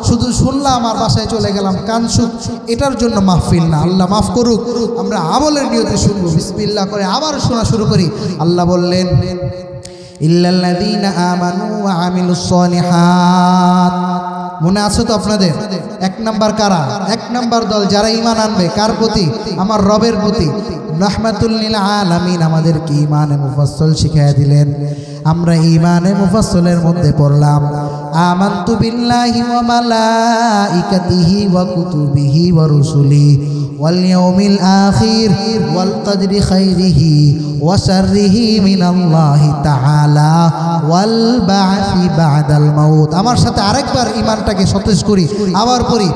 শুধু শুনলাম আর বাসায় চলে গেলাম কানসুক, এটার জন্য মাহফিল না। আল্লাহ মাফ করুক। আমরা আমলের নিয়তে শুনবো, বিসমিল্লাহ করে আবার শোনা শুরু করি। আল্লাহ বললেন ইল্লাল্লাযীনা আমানু ওয়া আমিলুস সলিহাত। মনে আছে তো আপনাদের? এক নাম্বার কারা? এক নাম্বার দল যারা ঈমান আনবে। কার প্রতি? আমার রবের প্রতি। রাহমাতুল লিল আলামিন আমাদেরকে ঈমানে মুফাসসাল শিখিয়ে দিলেন। আমরা ঈমানে মুফাসসালের মধ্যে পড়লাম আমানতু বিল্লাহি ওয়া মালাইকাতিহি ওয়া কুতুবিহি ওয়া রুসুলিহি ওয়াল ইয়াউমিল আখির ওয়াল কদরি খাইরিহি ওয়া শাররিহি মিনাল্লাহি তাআলা ওয়াল বা'সি বা'দাল মাউত। আমার সাথে আরেকবার ঈমানটাকে সতেজ করি, আবার পড়ি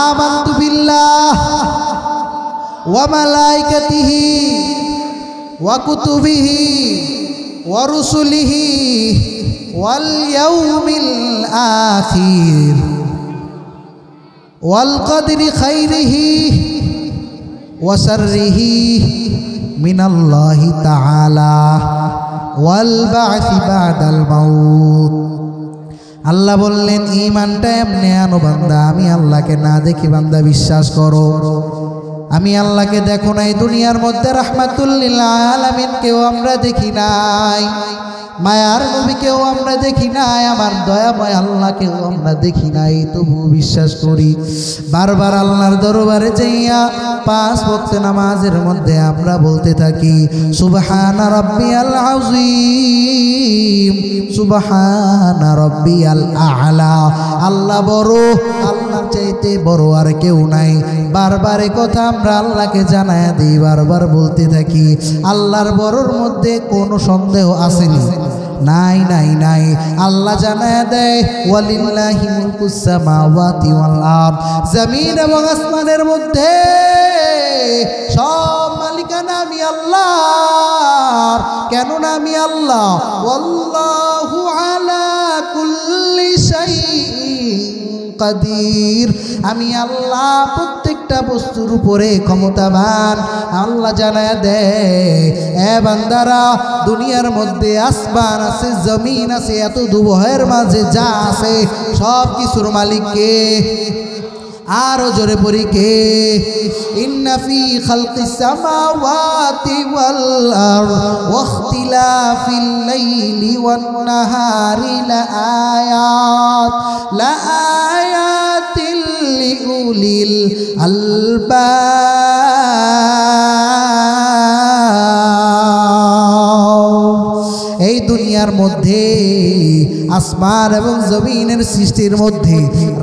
আমানতু বিল্লাহ ওয়া মালাইকাতিহি ওয়া কুতুবিহি ওয়া রুসুলিহি ওয়াল ইয়াউমিল আখির ওয়াল কদরি খাইরিহি ওয়া শাররিহি মিনাল্লাহি তাআলা ওয়াল বা'সি বা'দাল মাউত। আল্লাহ বললেন ঈমানটা এমনি আনো বান্দা, আমি আল্লাহকে না দেখি বান্দা বিশ্বাস করো। আমি আল্লাহকে দেখো নাই, দুনিয়ার মধ্যে রাহমাতুল লিল আলামিনকেও আমরা দেখি নাই, মায়ার নবীকেও আমরা দেখি নাই, আমার দয়াময় আল্লাহকেও আমরা দেখি নাই, তবু বিশ্বাস করি। বারবার আল্লাহর দরবারে যাইয়া 5 ওয়াক্ত নামাজের মধ্যে আমরা বলতে থাকি সুবহানা রাব্বিয়াল আযীম, সুবহানা রাব্বিয়াল আ'লা। আল্লাহ বড়, আল্লাহর চাইতে বড় আর কেউ নাই। বারবার এই কথা আমরা আল্লাহকে জানায়া দিই, বারবার বলতে থাকি। আল্লাহর বড়র মধ্যে কোনো সন্দেহ আসেনি? নাই নাই নাই। আল্লাহ জানায়া দেয় ওয়ালিল্লাহি মুলকুস সামাওয়াতি ওয়াল আরদ, জমিন এবং আসমানের মধ্যে সব মালিকানা আমি আল্লাহর। কেন না আমি আল্লাহ ওয়াল্লাহু আলা কুল্লি শাইইন কাদির, আমি আল্লাহ প্রত্যেকটা বস্তুর উপরে ক্ষমতাবান। আল্লাহ জানায়া দেয় এ বান্দারা, দুনিয়ার মধ্যে আসমান আছে, জমিন আছে, এত দুবহের মাঝে যা আছে সব কিছুর মালিক কে? আরো জোরে পড়ি কে? ইন্না ফি খালকিস সামাওয়াতি ওয়াল আরদ ওয়া ইখতিলাফিল লাইলি ওয়ান নাহারি লাআয়াতিল লিউলিল আলবাব। এই দুনিয়ার মধ্যে আসমান এবং জমিনের সৃষ্টির মধ্যে,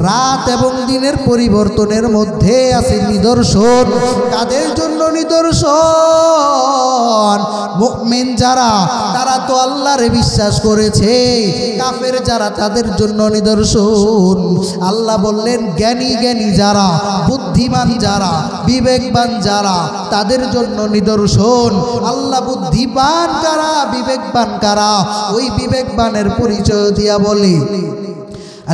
রাত এবং দিনের পরিবর্তনের মধ্যে আছে নিদর্শন। কাদের জন্য নিদর্শন? মুমিন যারা, তারা তো আল্লাহরে বিশ্বাস করেছে। কাফের যারা, তাদের জন্য নিদর্শন। আল্লাহ বললেন জ্ঞানী জ্ঞানী যারা, বুদ্ধিমান যারা, বিবেকবান যারা, তাদের জন্য নিদর্শন। আল্লাহ বুদ্ধিমান কারা, বিবেকবান কারা? ওই বিবেকবানের পরিচয় দিয়া বলে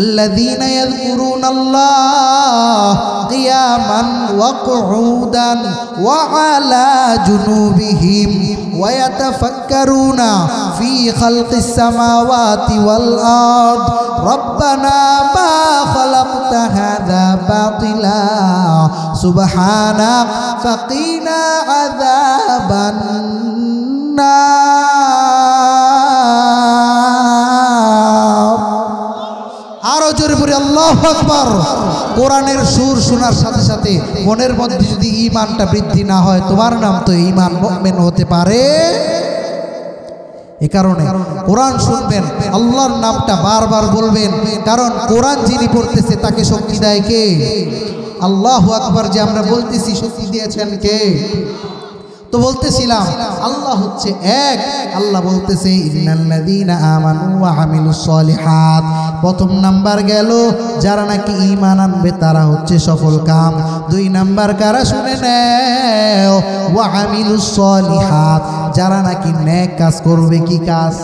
الذين يذكرون الله قياما وقعودا وعلى جنوبهم ويتفكرون في خلق السماوات والأرض ربنا ما خلقت هذا باطلا سبحانك فقنا عذاب النار। আরো জোরে পড়ি আল্লাহু আকবার। কোরআনের সুর শোনার সাথে সাথে মনের মধ্যে যদি ঈমানটা বৃদ্ধি না হয়, তোমার নাম তো ঈমান মুমিন হতে পারে? এই কারণে কোরআন শুনবেন, আল্লাহর নামটা বারবার বলবেন, কারণ কোরআন যিনি পড়তেছে তাকে শক্তি দেয় কে? আল্লাহু আকবার যে আমরা বলতেছি, শক্তি দিয়েছেন কে? তো বলতেছিলাম আল্লাহ হচ্ছে এক। আল্লাহ বলতেছে ইন্নাল্লাযীনা আমানু ওয়া আমিলুস সলিহাত। প্রথম নাম্বার গেল যারা নাকি ঈমান আনবে তারা হচ্ছে সফল কাম। 2 নাম্বার কারা? শুনে নাও, ওয়া আমিলুস সলিহাত, যারা নাকি নেক কাজ করবে। কি কাজ?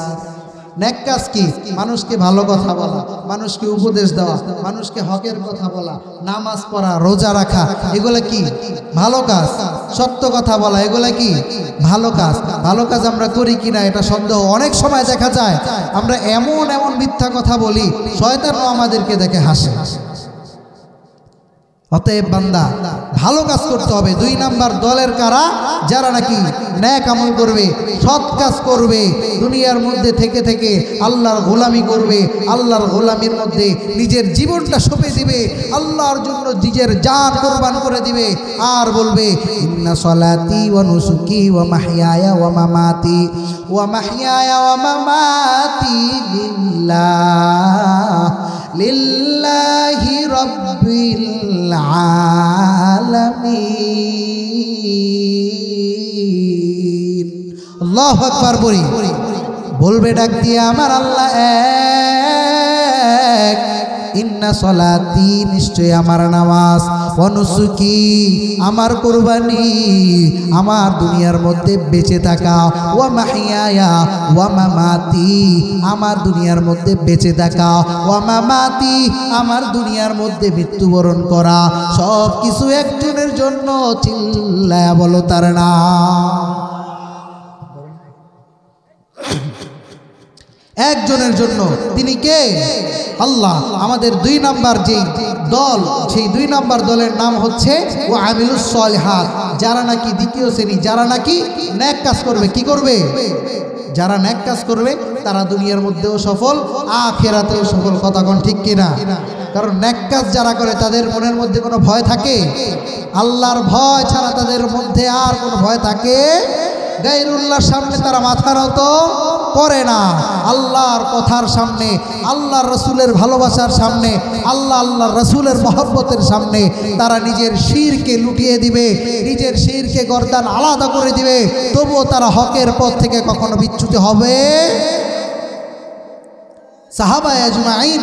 নেক কাজ কি? মানুষকে ভালো কথা বলা, মানুষকে উপদেশ দেওয়া, মানুষকে হকের কথা বলা, নামাজ পড়া, রোজা রাখা, এগুলা কি? ভালো কাজ। সত্য কথা বলা, এগুলা কি? ভালো কাজ। ভালো কাজ আমরা করি কিনা এটা সন্দেহ। অনেক সময় দেখা যায় আমরা এমন এমন মিথ্যা কথা বলি, শয়তানও আমাদেরকে দেখে হাসে। অতএব বান্দা ভালো কাজ করতে হবে। 2 নাম্বার দলের কারা? যারা নাকি নেক আমল করবে, সৎ কাজ করবে, দুনিয়ার মধ্যে থেকে থেকে আল্লাহর গোলামি করবে, আল্লাহর গোলামির মধ্যে নিজের জীবনটা সঁপে দিবে, আল্লাহর জন্য নিজের জান কুরবান করে দিবে, আর বলবে ইন্না সলাতি ওয়া নুসুকি ওয়া মাহইয়ায়া ওয়া মামাতি লিল্লাহি রাব্বিল আলামিন। আল্লাহু আকবার বলবে ডাক দিয়ে আমার আল্লাহ এক। ইন্না সলাতি, নিশ্চয় আমার নামাজ, ওয়া নুসুকি, আমার কুরবানি, আমার দুনিয়ার মধ্যে বেঁচে থাকা, ওয়া মাহইয়ায়া ওয়া মামাতি, আমার দুনিয়ার মধ্যে বেঁচে থাকা, ওয়া মামাতি, আমার দুনিয়ার মধ্যে মৃত্যুবরণ করা, সব কিছু একজনের জন্য। চিল্লায়া বলো তার নাম। একজনের জন্য। তিনি কে? আল্লাহ। আমাদের 2 নাম্বার যে দল, সেই 2 নাম্বার দলের নাম হচ্ছে ওয়া আমিলুস সলিহাত, যারা নাকি দ্বিতীয় শ্রেণী, যারা নাকি নেক কাজ করবে। কি করবে? যারা নেক কাজ করবে তারা দুনিয়ার মধ্যেও সফল, আখিরাতেও সফল। কথা কোন ঠিক কিনা? কারণ নেক কাজ যারা করে তাদের মনের মধ্যে কোনো ভয় থাকে? আল্লাহর ভয় ছাড়া তাদের মধ্যে আর কোনো ভয় থাকে? গায়রুল্লাহর সামনে তারা মাথা নত করে না। আল্লাহর কথার সামনে, আল্লাহর রসুলের ভালোবাসার সামনে, আল্লাহর রসুলের মহব্বতের সামনে তারা নিজের শিরকে লুটিয়ে দিবে, নিজের শিরকে গর্দান আলাদা করে দিবে, তবুও তারা হকের পথ থেকে কখনো বিচ্যুত হবে। সাহাবায়ে আজমাইন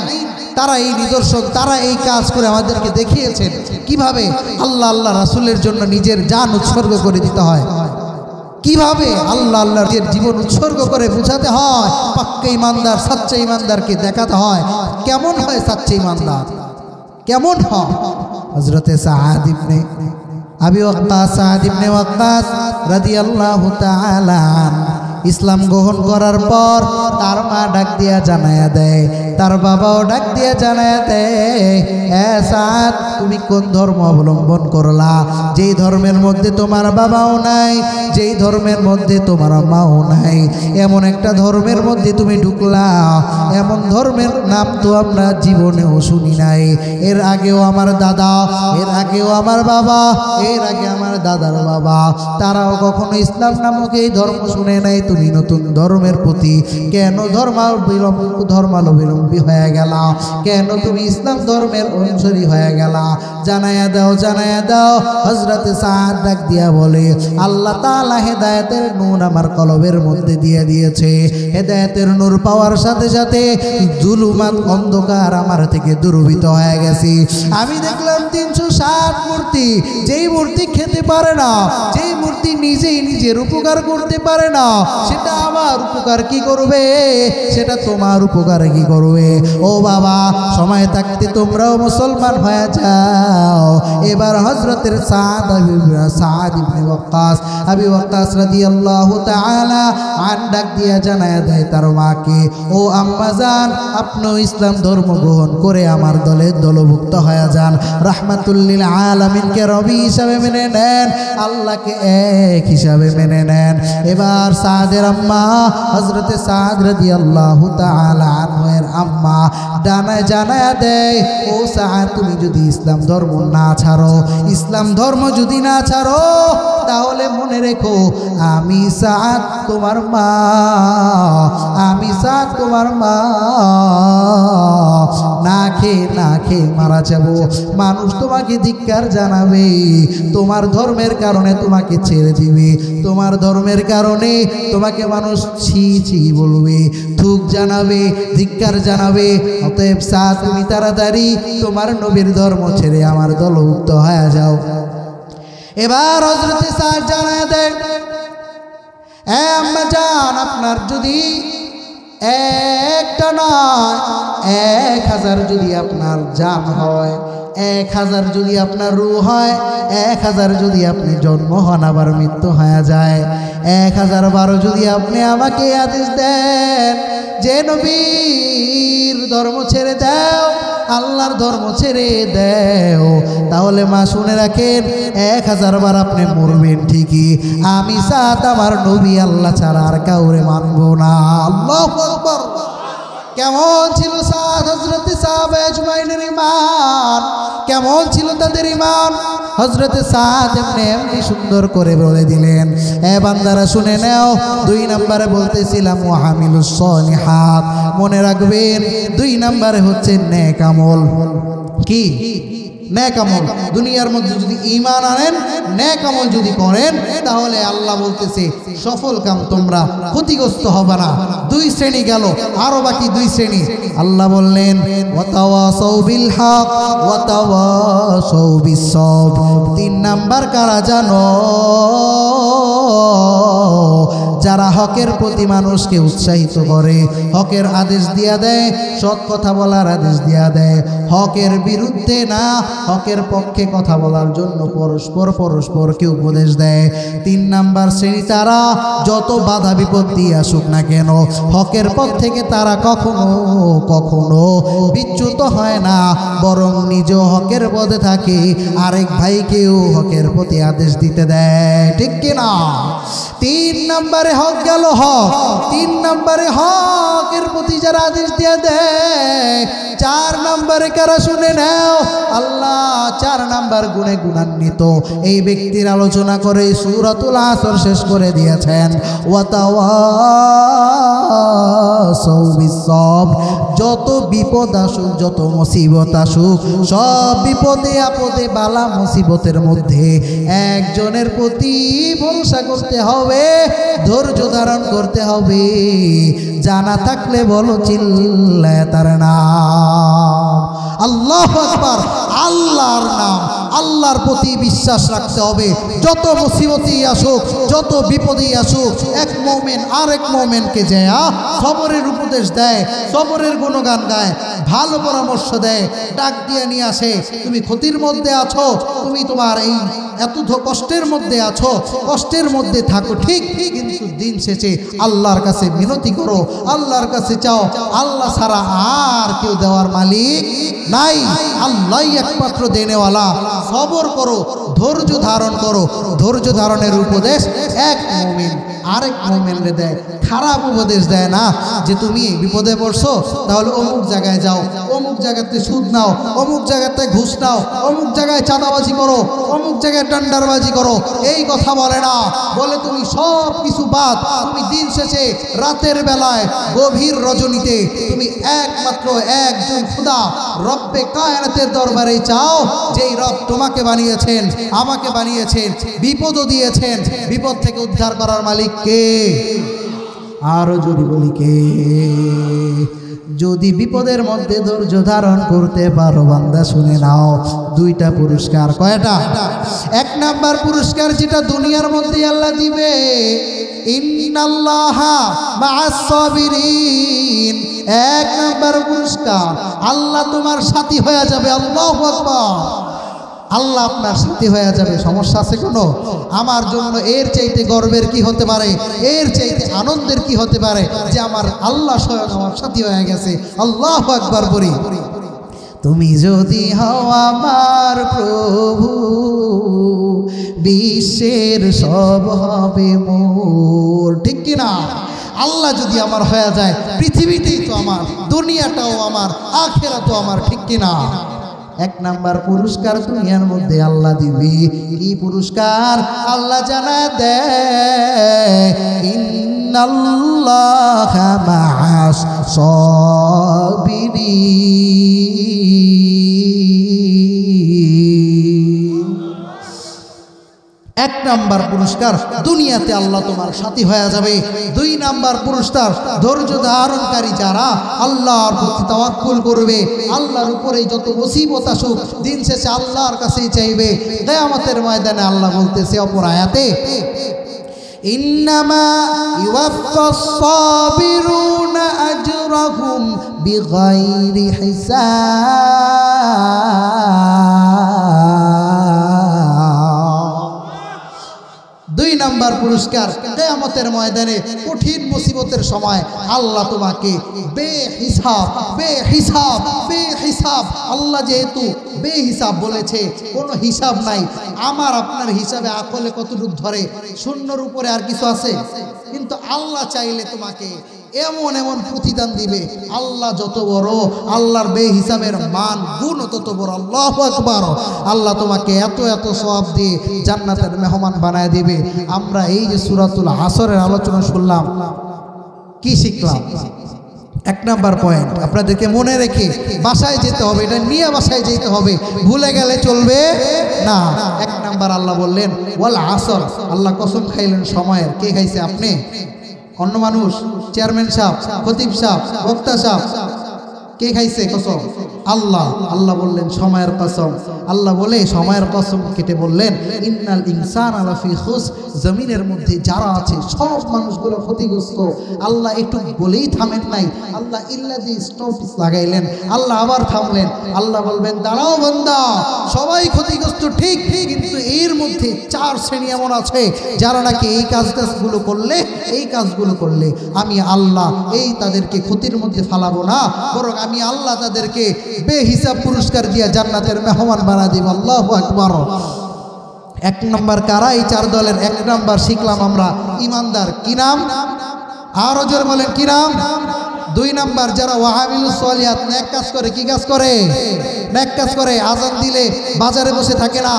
তারা এই নিদর্শন, তারা এই কাজ করে আমাদেরকে দেখিয়েছেন কিভাবে আল্লাহ রাসূলের জন্য নিজের জান উৎসর্গ করে দিতে হয়, কিভাবে আল্লাহর জীবন উৎসর্গ করে বুঝাতে হয়। পাক্কা ইমানদার, সাচ্চা ইমানদারকে দেখাতে হয় কেমন হয় সাচ্চা ইমানদার, কেমন হয়। হযরতে সাদ ইবনে আবি ওয়াক্কাস, সাদ ইবনে ওয়াক্কাস রাদিয়াল্লাহু তাআলা ইসলাম গ্রহণ করার পর তার মা ডাক দিয়া জানায়া দেয়, তার বাবাও ডাক দিয়া জানায়া দেয়, সাদ তুমি কোন ধর্ম অবলম্বন করলা? যেই ধর্মের মধ্যে তোমার বাবাও নাই, যেই ধর্মের মধ্যে তোমার মাও নাই, এমন একটা ধর্মের মধ্যে তুমি ঢুকলা। এমন ধর্মের নাম তো আমরা জীবনেও শুনি নাই। এর আগেও আমার দাদা, এর আগেও আমার বাবা, এর আগে আমার দাদার বাবা, তারাও কখনো ইসলাম নামক এই ধর্ম শুনে নাই। তুমি নতুন ধর্মের প্রতি কেন ধর্মাবলম্বী হয়ে গেল? কেন তুমি ইসলাম ধর্মের অনুসারী হয়ে গেল? জানায়া দাও, জানায়া দাও। হযরতে সাদ ডাক দিয়া বলে, আল্লাহ তাআলা হেদায়েতের নূর আমার কলবের মধ্যে দিয়ে দিয়েছে। হেদায়েতের নূর পাওয়ার সাথে সাথে জুলুমাত, অন্ধকার আমার থেকে দূরীভূত হয়ে গেছে। আমি দেখলাম 360 মূর্তি, যেই মূর্তি খেতে পারে না, যেই মূর্তি নিজেই নিজের উপকার করতে পারে না, সেটা আমার উপকার কি করবে? সেটা তোমার উপকার কি করবে? ও বাবা, সময় থাকতে তোমরাও মুসলমান হয়ে যাও। এবার হযরতের সাদ ইবনে ওয়াক্কাস, আবি ওয়াক্কাস রাদিয়াল্লাহু তাআলা আন ডাক দিয়া জানায়া দেয় তার মাকে, ও আম্মা জান, আপনিও ইসলাম ধর্ম গ্রহণ করে আমার দলের দলভুক্ত হয়ে যান। রাহমাতুল লিল আলামিনকে রবি হিসাবে মেনে নেন, আল্লাহকে এক হিসাবে মেনে নেন। এবার সাদের আম্মা হযরতে সাদ রাদিয়াল্লাহু তাআলা আনহুর আম্মা ডানায় জানায়া দেয়, ও সাদ, তুমি যদি ইসলাম ধর্ম না ছাড়ো, ইসলাম ধর্ম যদি না ছাড়ো, তাহলে মনে রেখো আমি সাদ তোমার মা, আমি সাদ তোমার মা, না খেয়ে মারা যাব। মানুষ তোমাকে ধিক্কার জানাবে, তোমার ধর্মের কারণে তোমাকে ছেড়ে দিবে, তোমার ধর্মের কারণে তোমাকে মানুষ ছি ছি বলবে, থুক জানাবে, ধিক্কার জানাবে। অতএব সাদ, তুমি তাড়াতাড়ি তোমার নবীর ধর্ম ছেড়ে আমার দলভুক্ত হয়ে যাও। এবার হযরতে সাদ জানায় দেয়, আম্মা জান, আপনার যদি একটা নয়, 1000 যদি আপনার জান হয়, 1000 যদি আপনার রূহ হয়, 1000 যদি আপনি জন্ম হন আবার মৃত্যু হয়ে যায়, 1000 বারো যদি আপনি আমাকে আদেশ দেন যে নবীর ধর্ম ছেড়ে দাও, আল্লাহর ধর্ম ছেড়ে দাও, তাহলে মা শুনে রাখেন 1000 বার আপনি মরবেন ঠিকই, আমি সাথ আমার নবী আল্লাহ ছাড়া আর কাউরে মানব না। আল্লাহু আকবার। কেমন ছিল সাদ হযরতে সাহাবা আজমাইনের ঈমান, কেমন ছিল তাদের ঈমান? হযরতে সাদ এমনি সুন্দর করে বলে দিলেন, এ বান্দারা শুনে নাও, 2 নম্বরে বলতেছিলাম ওয়াহামিলুস সলিহাত, মনে রাখবেন 2 নম্বরে হচ্ছে নেক আমল। কি নেক আমল? দুনিয়ার মধ্যে যদি ঈমান আনেন, নেক আমল যদি করেন, তাহলে আল্লাহ বলতেছে সফল কাম, তোমরা ক্ষতিগ্রস্ত হবে না। 2 শ্রেণী গেল, আরো বাকি 2 শ্রেণী। আল্লাহ বললেন ওয়াতাওয়াসাউ বিল হক ওয়াতাওয়াসাউ বিস সবর। 3 নাম্বার কারা জানো? যারা হকের প্রতি মানুষকে উৎসাহিত করে, হকের আদেশ দিয়া দেয়, সৎ কথা বলার আদেশ দিয়া দেয়, হকের বিরুদ্ধে না হকের পক্ষে কথা বলার জন্য পরস্পরকে উপদেশ দেয়। 3 নাম্বার শ্রেণী তারা, যত বাধা বিপত্তি আসুক না কেন, হকের পথ থেকে তারা কখনো বিচ্যুত হয় না, বরং নিজ হকের পথে থাকে, আরেক ভাইকেও হকের প্রতি আদেশ দিতে দেয়। ঠিক কিনা? 3 নম্বরে হক গেল, হক। 3 নম্বরে হকের প্রতি যারা আদেশ দিয়ে দেয়। 4 নম্বরে কারা শুনে নাও, আল্লাহ 4 নাম্বার গুণে গুণান্বিত এই ব্যক্তির আলোচনা করে সূরাতুল আসর শেষ করে দিয়েছেন। ওয়াতাওয়াসাউ বিস সবর। যত বিপদ আসুক, যত মুসিবত আসুক, সব বিপদে আপদে বালা মুসিবতের মধ্যে একজনের প্রতি ভরসা করতে হবে, ধৈর্য ধারণ করতে হবে। জানা থাকলে বলো চিল্লায় তার নাম। আল্লাহু আকবার। আল্লাহর নাম, আল্লাহর প্রতি বিশ্বাস রাখতে হবে। যত মুসিবতই আসুক, যত বিপদই আসুক, এক মুমিন আরেক মুমিনকে যায় সবরের উপদেশ দেয়, সবরের গুণগান গায়, ভালো পরামর্শ দেয়, ডাক দিয়ে নিয়ে আসে। তুমি ক্ষতির মধ্যে আছো, তুমি তোমার এই এত কষ্টের মধ্যে আছো, কষ্টের মধ্যে থাকো ঠিক, কিন্তু দিন শেষে আল্লাহর কাছে মিনতি করো, আল্লাহর কাছে চাও। আল্লাহ ছাড়া আর কেউ দেওয়ার মালিক নাই, আল্লাহই একমাত্র দেনেওয়ালা। সবর করো, ধৈর্য ধারণ করো। ধৈর্য ধারণের উপদেশ এক মুমিন আরেক মুমিনকে দেয়, খারাপ উপদেশ দেয় না যে তুমি বিপদে পড়ছো তাহলে অমুক জায়গায় যাও, অমুক জায়গাতে সুদ নাও, অমুক জায়গাতে ঘুষ নাও, অমুক জায়গায় চাঁদাবাজি করো, অমুক জায়গায় টেন্ডারবাজি করো। এই কথা বলে না, বলে তুমি সব কিছু বাদ, তুমি দিন শেষে রাতের বেলায় গভীর রজনীতে তুমি একমাত্র একজন খোদা রব্বে কায়নাতের দরবারে চাও, যেই রব তোমাকে বানিয়েছেন, আমাকে বানিয়েছেন, বিপদও দিয়েছেন। বিপদ থেকে উদ্ধার করার মালিক কে? আরো যদি বলি কে? যদি বিপদের মধ্যে ধৈর্য ধারণ করতে পারো বান্দা শুনে নাও, 2টা পুরস্কার। কয়টা? 1 নাম্বার পুরস্কার যেটা দুনিয়ার মধ্যে আল্লাহ দিবে, ইন্নাল্লাহা মাআস সাবিরিন। 1 নাম্বার পুরস্কার, আল্লাহ তোমার সাথী হয়ে যাবে। আল্লাহু আকবার। আল্লাহ আপনার সাথী হয়ে যাবে। সমস্যা আছে কোনো? আমার জন্য এর চাইতে গর্বের কি হতে পারে, এর চাইতে আনন্দের কি হতে পারে যে আমার আল্লাহ স্বয়ং আমার সাথী হয়ে গেছে। আল্লাহু আকবার বলি। তুমি যদি হও আমার প্রভু, বিশ্বের সব হবে মোর। ঠিক কিনা? আল্লাহ যদি আমার হয়ে যায়, পৃথিবীতেই তো আমার, দুনিয়াটাও আমার, আখিরাতও আমার। ঠিক কিনা? 1 নাম্বার পুরস্কার দুনিয়ার মধ্যে আল্লাহ দিবে। কি পুরস্কার? আল্লাহ জানা দেয়, ইন্নাল্লাহা মাআস সাবিরিন। 1 নাম্বার পুরস্কার, দুনিয়াতে আল্লাহ তোমার সাথী হয়ে যাবে। 2 নাম্বার পুরস্কার, ধৈর্য ধারণকারী যারা আল্লাহর প্রতি তাওয়াক্কুল করবে, আল্লাহর উপরে যত মুসিবত আসুক দিন শেষে আল্লাহর কাছেই চাইবে। কিয়ামতের ময়দানে আল্লাহ বলতেছে অপর আয়াতে, ইন্নামা ইউওয়াফাস সাবিরুনা আজরাহুম বিগাইরি হিসাব। 2 নাম্বার পুরস্কার, কিয়ামতের ময়দানে কঠিন মুসিবতের সময় আল্লাহ তোমাকে বেহিসাব আল্লাহ যেহেতু বেহিসাব বলেছে, কোনো হিসাব নাই। আমার আপনার হিসাবে আকলে কতটুকু ধরে, শূন্যর উপরে আর কিছু আছে? কিন্তু আল্লাহ চাইলে তোমাকে এমন এমন প্রতিদান দিবে। আল্লাহ যত বড়, আল্লাহর বেহিসাবের মান গুণ তত বড়। আল্লাহু আকবার। আল্লাহ তোমাকে এত এত সওয়াব দিয়ে জান্নাতের মেহমান বানায় দিবে। আমরা এই যে সূরাতুল আসরের আলোচনা শুনলাম, কি শিখলাম? 1 নাম্বার পয়েন্ট আপনাদেরকে মনে রেখে বাসায় যেতে হবে, এটা নিয়ে বাসায় যেতে হবে, ভুলে গেলে চলবে না। 1 নাম্বার আল্লাহ বললেন ওয়াল আসর, আল্লাহ কসম খাইলেন সময়ের। কে খাইছে? আপনি? অন্য মানুষ? চেয়ারম্যান সাহেব, খতিব সাহেব, বক্তা সাহেব? কে খাইছে কসম? আল্লাহ। আল্লাহ বললেন সময়ের কসম। আল্লাহ বলে সময়ের কসম কেটে বললেন ইন্নাল ইনসানা লাফি খুস, জমিনের মধ্যে যারা আছে সব মানুষগুলো ক্ষতিগ্রস্ত। আল্লাহ একটু বলেই থামেন নাই, আল্লাহ ইল্লাযী স্টপ লাগাইলেন। আল্লাহ আবার থামলেন। আল্লাহ বলবেন দাঁড়াও বান্দা, সবাই ক্ষতিগ্রস্ত ঠিক, কিন্তু এর মধ্যে 4 শ্রেণী এমন আছে যারা নাকি এই কাজগুলো করলে আমি আল্লাহ তাদেরকে ক্ষতির মধ্যে ফালাবো না, বরং আমি আল্লাহ তাদেরকে বেহিসাব পুরস্কার দিয়া জান্নাতের মেহমান বানা দিব। আল্লাহু আকবার। 1 নাম্বার কারা? এই 4 দলের 1 নাম্বার শিখলাম আমরা, ইমানদার। কি নাম? আরো জোরে বলেন, কি নাম? 2 নাম্বার যারা ওয়াহাবিলুস সলিহাত, নেক কাজ করে। কি কাজ করে? নেক কাজ করে। আজান দিলে বাজারে বসে থাকে না,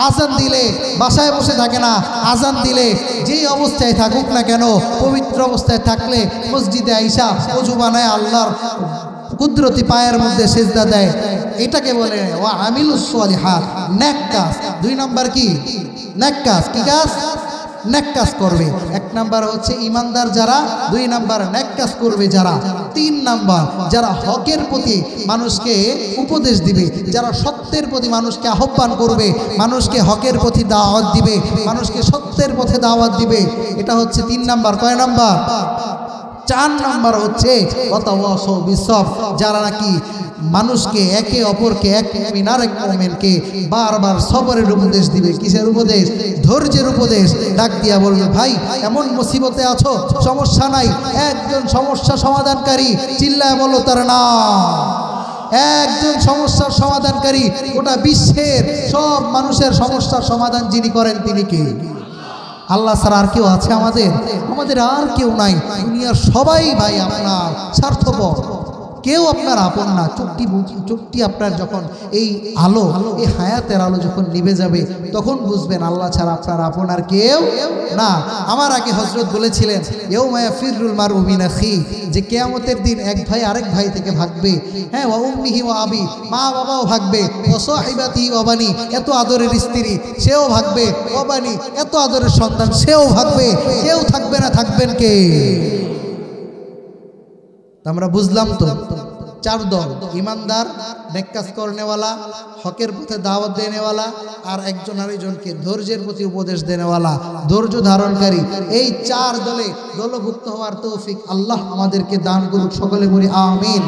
আজান দিলে বাসায় বসে থাকে না, আজান দিলে যেই অবস্থায় থাকুক না কেন, পবিত্র অবস্থায় থাকলে মসজিদে আইসা ওযু বানায় আল্লাহর কুদরতি পায়ের মধ্যে সেজদা দেয়। এটাকে বলে ওয়াহাবিলুস সলিহাত, নেক কাজ। 2 নাম্বার কি? নেক কাজ। কি কাজ? নেক কাজ করবে। 1 নাম্বার হচ্ছে ইমানদার যারা, 2 নাম্বার নেক কাজ করবে যারা, 3 নাম্বার যারা হকের প্রতি মানুষকে উপদেশ দিবে, যারা সত্যের প্রতি মানুষকে আহ্বান করবে, মানুষকে হকের প্রতি দাওয়াত দিবে, মানুষকে সত্যের পথে দাওয়াত দিবে। এটা হচ্ছে 3 নাম্বার। কয় নাম্বার? 4 নাম্বার হচ্ছে ওয়াতাওয়াসাউ বিসসবর, যারা নাকি মানুষকে একে অপরকে, এক মুমিন আরেক মুমিনকে বারবার সবরের উপদেশ দিবে। কিসের উপদেশ? ধৈর্যের উপদেশ। ডাক দিয়া বলবে ভাই এমন মুসিবতে আছো, সমস্যা নাই, একজন সমস্যা সমাধানকারী, চিল্লায় বলো তার নাম। একজন সমস্যার সমাধানকারী, গোটা বিশ্বের সব মানুষের সমস্যার সমাধান যিনি করেন তিনি কে? আল্লাহ ছাড়া আর কেউ আছে আমাদের আর কেউ নাই। দুনিয়ার সবাই ভাই আপনার স্বার্থপর, কেউ আপনার আপন না। চুক্তি আপনার যখন এই আলো, এই হায়াতের আলো যখন নিভে যাবে, তখন বুঝবেন আল্লাহ ছাড়া আপনার আপন আর কেউ না। আমার আগে হযরত বলেছিলেন ইয়াউমা ইয়াফিরুল মারউ মিন আখি, যে কিয়ামতের দিন এক ভাই আরেক ভাই থেকে ভাগবে। হ্যাঁ, ওয়া উম্মিহি ওয়া আবি, মা বাবাও ভাগবে। ওয়া সাহিবাতি ওয়া বানি, এত আদরের স্ত্রী সেও ভাগবে। ওয়া বানি, এত আদরের সন্তান সেও ভাগবে। কেউ থাকবে না, থাকবেন কে? আমরা বুঝলাম তো 4 দল, ইমানদার, নেক কাজ করনেওয়ালা, হকের পথে দাওয়াত দেনেওয়ালা, আর একজন আরেকজনকে ধৈর্যের প্রতি উপদেশ দেনেওয়ালা, ধৈর্য ধারণকারী। এই 4 দলে দলভুক্ত হওয়ার তৌফিক আল্লাহ আমাদেরকে দান করুক। সকলে বলি আমিন।